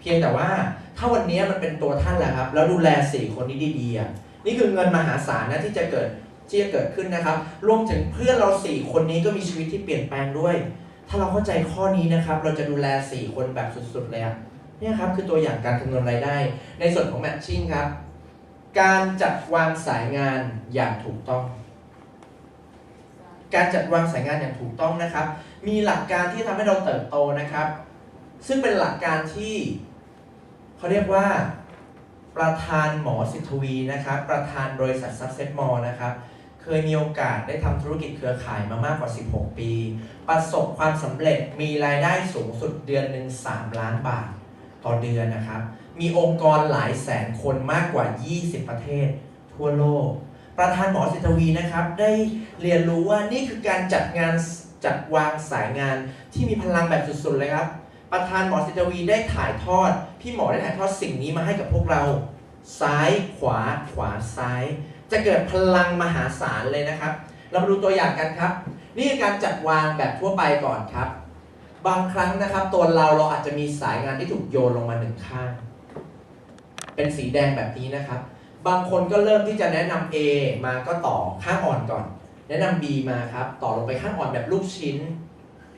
เพียงแต่ว่าถ้าวันนี้มันเป็นตัวท่านแหละครับแล้วดูแล4 คนนี้ดีๆนี่คือเงินมหาศาลนะที่จะเกิดขึ้นนะครับรวมถึงเพื่อนเรา4 คนนี้ก็มีชีวิตที่เปลี่ยนแปลงด้วยถ้าเราเข้าใจข้อนี้นะครับเราจะดูแล4 คนแบบสุดๆเลยเนี่ยครับคือตัวอย่างการคำนวณรายได้ในส่วนของแมทชิ่งครับการจัดวางสายงานอย่างถูกต้องการจัดวางสายงานอย่างถูกต้องนะครับมีหลักการที่ทำให้เราเติบโตนะครับซึ่งเป็นหลักการที่เขาเรียกว่าประธานหมอสิทธวีนะครับประธานบริษัท Success Mall นะครับเคยมีโอกาสได้ทำธุรกิจเครือข่ายมามากกว่า16 ปีประสบความสำเร็จมีรายได้สูงสุดเดือนหนึ่ง3 ล้านบาทต่อเดือนนะครับมีองค์กรหลายแสนคนมากกว่า20 ประเทศทั่วโลกประธานหมอสิทธวีนะครับได้เรียนรู้ว่านี่คือการจัดวางสายงานที่มีพลังแบบสุดๆเลยครับประธานหมอสิทธวีได้ถ่ายทอดพี่หมอได้ถ่ายทอดสิ่งนี้มาให้กับพวกเราซ้ายขวาขวาซ้ายจะเกิดพลังมหาศาลเลยนะครับเรามาดูตัวอย่างกันครับนี่คือการจัดวางแบบทั่วไปก่อนครับบางครั้งนะครับตัวเราอาจจะมีสายงานที่ถูกโยนลงมา1 ข้างเป็นสีแดงแบบนี้นะครับบางคนก็เริ่มที่จะแนะนำ A มาก็ต่อข้างอ่อนก่อนแนะนำ B มาครับต่อลงไปข้างอ่อนแบบลูกชิ้น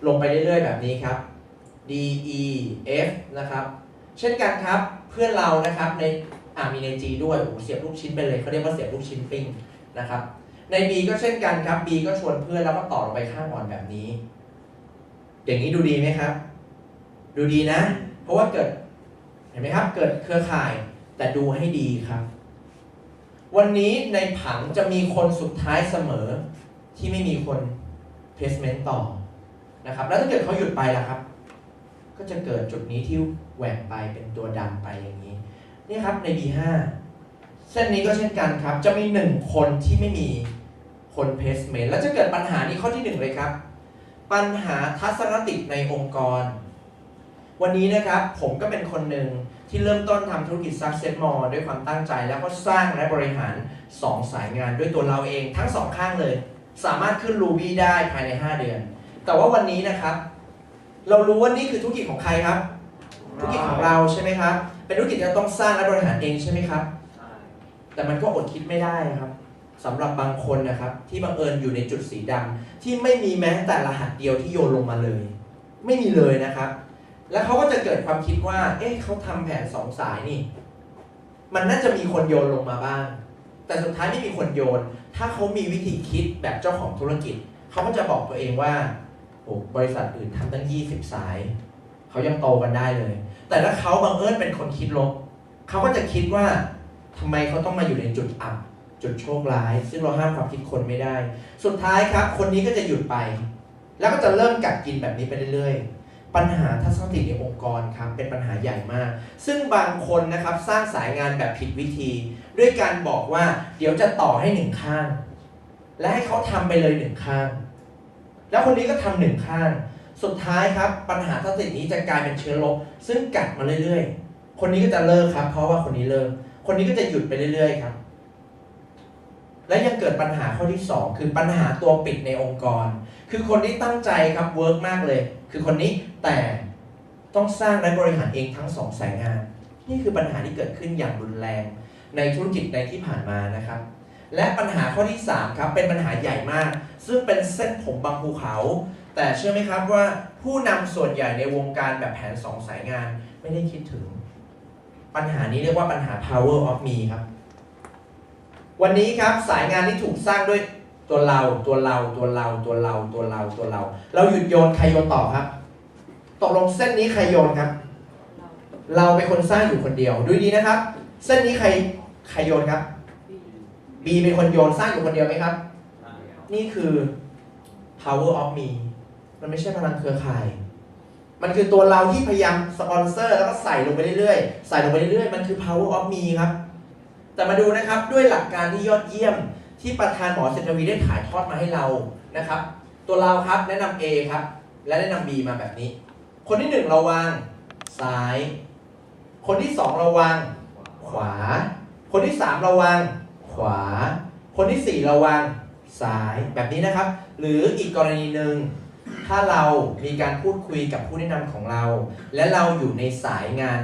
ลงไปเรื่อยๆแบบนี้ครับ D E F นะครับเช่นกันครับเพื่อนเรานะครับในมีใน G ด้วยเสียบลูกชิ้นไปเลยเขาเรียกว่าเสียบลูกชิ้นปิ้งนะครับใน B ก็เช่นกันครับ B ก็ชวนเพื่อนแล้วก็ต่อลงไปข้างอ่อนแบบนี้อย่างนี้ดูดีไหมครับดูดีนะเพราะว่าเกิดเห็นไหมครับเกิดเครือข่ายแต่ดูให้ดีครับวันนี้ในผังจะมีคนสุดท้ายเสมอที่ไม่มีคน placement ต่อนะครับแล้วถ้าเกิดเขาหยุดไปล่ะครับก็จะเกิดจุดนี้ที่แหว่งไปเป็นตัวดำไปอย่างนี้นี่ครับใน B5 เส้นนี้ก็เช่นกันครับจะมี1 คนที่ไม่มีคน placement แล้วจะเกิดปัญหานี้ข้อที่1เลยครับปัญหาทัศนคติในองค์กรวันนี้นะครับผมก็เป็นคนหนึ่งที่เริ่มต้นทำธุรกิจ Success Mall ด้วยความตั้งใจแล้วก็สร้างและบริหาร2 สายงานด้วยตัวเราเองทั้ง2 ข้างเลยสามารถขึ้น Ruby ได้ภายใน5 เดือนแต่ว่าวันนี้นะครับเรารู้ว่านี่คือธุรกิจของใครครับธุรกิจของเราใช่ไหมครับเป็นธุรกิจที่เราต้องสร้างและบริหารเองใช่ไหมครับแต่มันก็อดคิดไม่ได้ครับสำหรับบางคนนะครับที่บังเอิญอยู่ในจุดสีดำที่ไม่มีแม้แต่รหัสเดียวที่โยนลงมาเลยไม่มีเลยนะครับแล้วเขาก็จะเกิดความคิดว่าเขาทำแผน2 สายนี่มันน่าจะมีคนโยนลงมาบ้างแต่สุดท้ายไม่มีคนโยนถ้าเขามีวิธีคิดแบบเจ้าของธุรกิจเขาก็จะบอกตัวเองว่าบริษัทอื่นทำตั้ง20 สายเขายังโตกันได้เลยแต่ถ้าเขาบังเอิญเป็นคนคิดลบเขาก็จะคิดว่าทำไมเขาต้องมาอยู่ในจุดอับจุดโชคร้ายซึ่งเราห้ามความคิดคนไม่ได้สุดท้ายครับคนนี้ก็จะหยุดไปแล้วก็จะเริ่มกัดกินแบบนี้ไปเรื่อยๆ ปัญหาทัศนคติในองค์กรครับเป็นปัญหาใหญ่มากซึ่งบางคนนะครับสร้างสายงานแบบผิดวิธีด้วยการบอกว่าเดี๋ยวจะต่อให้หนึ่งข้างและให้เขาทำไปเลยหนึ่งข้างแล้วคนนี้ก็ทำหนึ่งข้างสุดท้ายครับปัญหาทัศนคตินี้จะกลายเป็นเชื้อโรคซึ่งกัดมาเรื่อยๆคนนี้ก็จะเลิกครับเพราะว่าคนนี้เลิกคนนี้ก็จะหยุดไปเรื่อยๆครับและยังเกิดปัญหาข้อที่2คือปัญหาตัวปิดในองค์กรคือคนที่ตั้งใจครับเวิร์กมากเลยคือคนนี้แต่ต้องสร้างและบริหารเองทั้ง2สายงานนี่คือปัญหาที่เกิดขึ้นอย่างรุนแรงในธุรกิจในที่ผ่านมานะครับและปัญหาข้อที่3ครับเป็นปัญหาใหญ่มากซึ่งเป็นเส้นผมบางภูเขาแต่เชื่อไหมครับว่าผู้นำส่วนใหญ่ในวงการแบบแผน2สายงานไม่ได้คิดถึงปัญหานี้เรียกว่าปัญหา power of me ครับวันนี้ครับสายงานที่ถูกสร้างด้วยตัวเราเราหยุดโยนใครโยนต่อครับตกลงเส้นนี้ใครโยนครับเราเป็นคนสร้างอยู่คนเดียวดูดีนะครับเส้นนี้ใครโยนครับ B เป็นคนโยนสร้างอยู่คนเดียวไหมครับนี่คือ power of me มันไม่ใช่พลังเครือข่ายมันคือตัวเราที่พยายามสปอนเซอร์แล้วก็ใส่ลงไปเรื่อยๆมันคือ power of me ครับแต่มาดูนะครับด้วยหลักการที่ยอดเยี่ยมที่ประธานหมอเซนทวีได้ถ่ายทอดมาให้เรานะครับตัวเราครับแนะนำ A ครับและแนะนำ B มาแบบนี้คนที่1ระวังซ้ายคนที่2ระวังขวาคนที่3ระวังขวาคนที่4ระวังซ้ายแบบนี้นะครับหรืออีกกรณีหนึ่งถ้าเรามีการพูดคุยกับผู้แนะนำของเราและเราอยู่ในสายงาน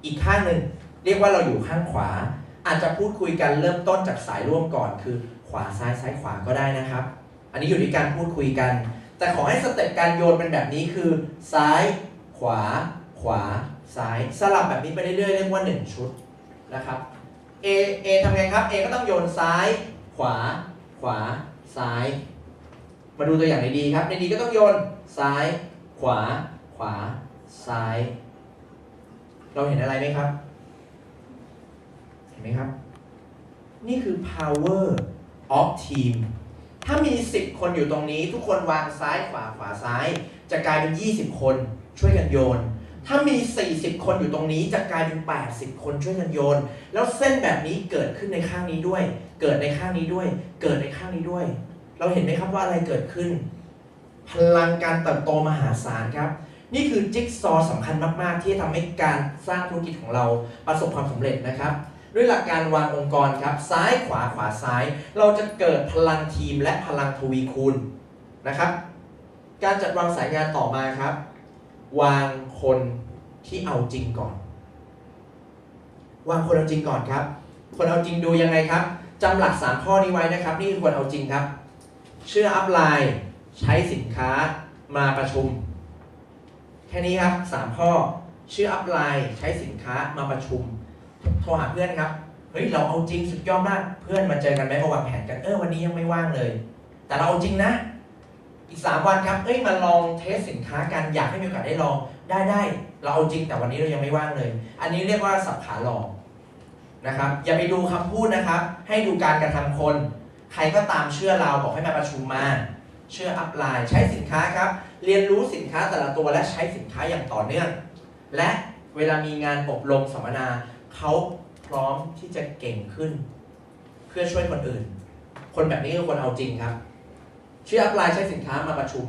อีกข้างหนึ่งเรียกว่าเราอยู่ข้างขวาอาจจะพูดคุยกันเริ่มต้นจากสายร่วมก่อนคือขวาซ้ายซ้ายขวาก็ได้นะครับอันนี้อยู่ที่การพูดคุยกันแต่ขอให้สเต็ปการโยนเป็นแบบนี้คือซ้ายขวาขวาซ้ายสลับแบบนี้ไปเรื่อยๆเรียกว่า1ชุดนะครับ A ทำไงครับ A ก็ต้องโยนซ้ายขวาขวาซ้ายมาดูตัวอย่างในดีครับในดีก็ต้องโยนซ้ายขวาขวาซ้ายเราเห็นอะไรไหมครับเห็นไหมครับนี่คือ power of team ถ้ามี10คนอยู่ตรงนี้ทุกคนวางซ้ายขวาขวาซ้ายจะกลายเป็น20คนช่วยกันโยนถ้ามี40คนอยู่ตรงนี้จะกลายเป็น80คนช่วยกันโยนแล้วเส้นแบบนี้เกิดขึ้นในข้างนี้ด้วยเกิดในข้างนี้ด้วยเกิดในข้างนี้ด้วยเราเห็นไหมครับว่าอะไรเกิดขึ้นพลังการเติบโตมหาศาลครับนี่คือจิ๊กซอว์สำคัญมากๆที่ทำให้การสร้างธุรกิจของเราประสบความสำเร็จนะครับด้วยหลักการวางองค์กรครับซ้ายขวาขวาซ้ายเราจะเกิดพลังทีมและพลังทวีคูณนะครับการจัดวางสายงานต่อมาครับวางคนที่เอาจริงก่อนวางคนเอาจริงก่อนครับคนเอาจริงดูยังไงครับจำหลัก3ข้อนี้ไว้นะครับนี่คือคนเอาจริงครับเชื่ออัพไลน์ใช้สินค้ามาประชุมแค่นี้ครับ3ข้อเชื่ออัพไลน์ใช้สินค้ามาประชุมโทรหาเพื่อนครับเฮ้ยเราเอาจริงสุดยอดมากเพื่อนมาเจอกันไหมมาวางแผนกันวันนี้ยังไม่ว่างเลยแต่เราเอาจริงนะอีก3วันครับมาลองเทสสินค้ากันอยากให้มีโอกาสได้ลองได้เราเอาจริงแต่วันนี้เรายังไม่ว่างเลยอันนี้เรียกว่าสับขาหลอกนะครับอย่าไปดูคำพูดนะครับให้ดูการกระทำคนใครก็ตามเชื่อเราบอกให้มาประชุมมาเชื่ออัพไลน์ใช้สินค้าครับเรียนรู้สินค้าแต่ละตัวและใช้สินค้าอย่างต่อเนื่องและเวลามีงานอบรมสัมมนาเขาพร้อมที่จะเก่งขึ้นเพื่อช่วยคนอื่นคนแบบนี้คือคนเอาจริงครับเชื่ออัพไลน์ใช้สินค้ามาประชุม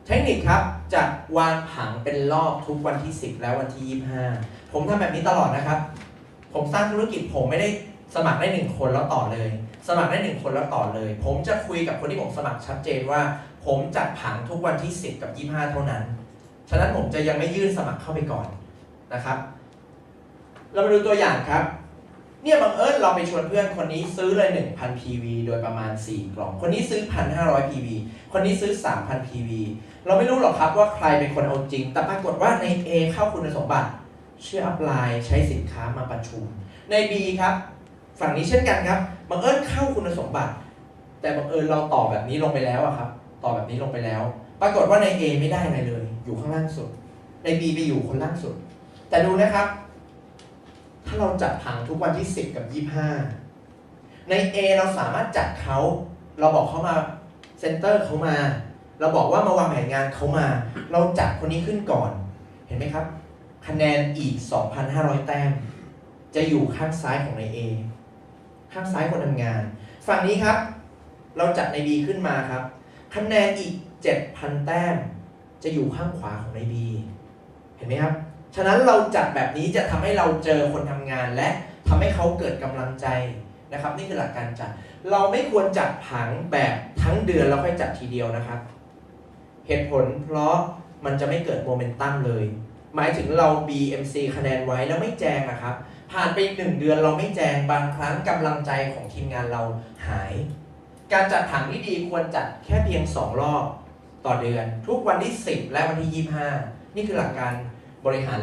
เทคนิคครับจะวางผังเป็นรอบทุกวันที่10และวันที่25ผมทำแบบนี้ตลอดนะครับผมสร้างธุรกิจผมไม่ได้สมัครได้1คนแล้วต่อเลยสมัครได้1คนแล้วต่อเลยผมจะคุยกับคนที่ผมสมัครชัดเจนว่าผมจัดผังทุกวันที่10กับ25เท่านั้นฉะนั้นผมจะยังไม่ยื่นสมัครเข้าไปก่อนนะครับเรามาดูตัวอย่างครับเนี่ยบังเอิญเราไปชวนเพื่อนคนนี้ซื้อเลย 1,000 PV โดยประมาณ4กล่องคนนี้ซื้อ 1,500 PV คนนี้ซื้อ 3,000 PV เราไม่รู้หรอกครับว่าใครเป็นคนเอาจริงแต่ปรากฏว่าใน A เข้าคุณสมบัติเชื่ออัพไลน์ใช้สินค้ามาประชุมใน B ครับฝั่งนี้เช่นกันครับบังเอิญเข้าคุณสมบัติแต่บังเอิญเราต่อแบบนี้ลงไปแล้วครับต่อแบบนี้ลงไปแล้วปรากฏว่าใน A ไม่ได้อะไรเลยอยู่ข้างล่างสุดใน B ไปอยู่คนล่างสุดแต่ดูนะครับถ้าเราจัดผังทุกวันที่10กับ25ใน A เราสามารถจัดเขาเราบอกเขามาเซ็นเตอร์เขามาเราบอกว่ามาวางแผนงานเขามาเราจัดคนนี้ขึ้นก่อน เห็นไหมครับ คะแนนอีก 2,500 แต้มจะอยู่ข้างซ้ายของใน A ข้างซ้ายคนทำงานฝั่งนี้ครับเราจัดใน B ขึ้นมาครับคะแนนอีก 7,000 แต้มจะอยู่ข้างขวาของใน B เห็นไหมครับฉะนั้นเราจัดแบบนี้จะทำให้เราเจอคนทำงานและทำให้เขาเกิดกำลังใจนะครับนี่คือหลักการจัดเราไม่ควรจัดผังแบบทั้งเดือนแล้วค่อยจัดทีเดียวนะครับเหตุผลเพราะมันจะไม่เกิดโมเมนตัมเลยหมายถึงเรา BMC คะแนนไว้แล้วไม่แจงนะครับผ่านไป1 เดือนเราไม่แจงบางครั้งกำลังใจของทีมงานเราหายการจัดผังที่ดีควรจัดแค่เพียง2 รอบต่อเดือนทุกวันที่10และวันที่25นี่คือหลักการบริหารและ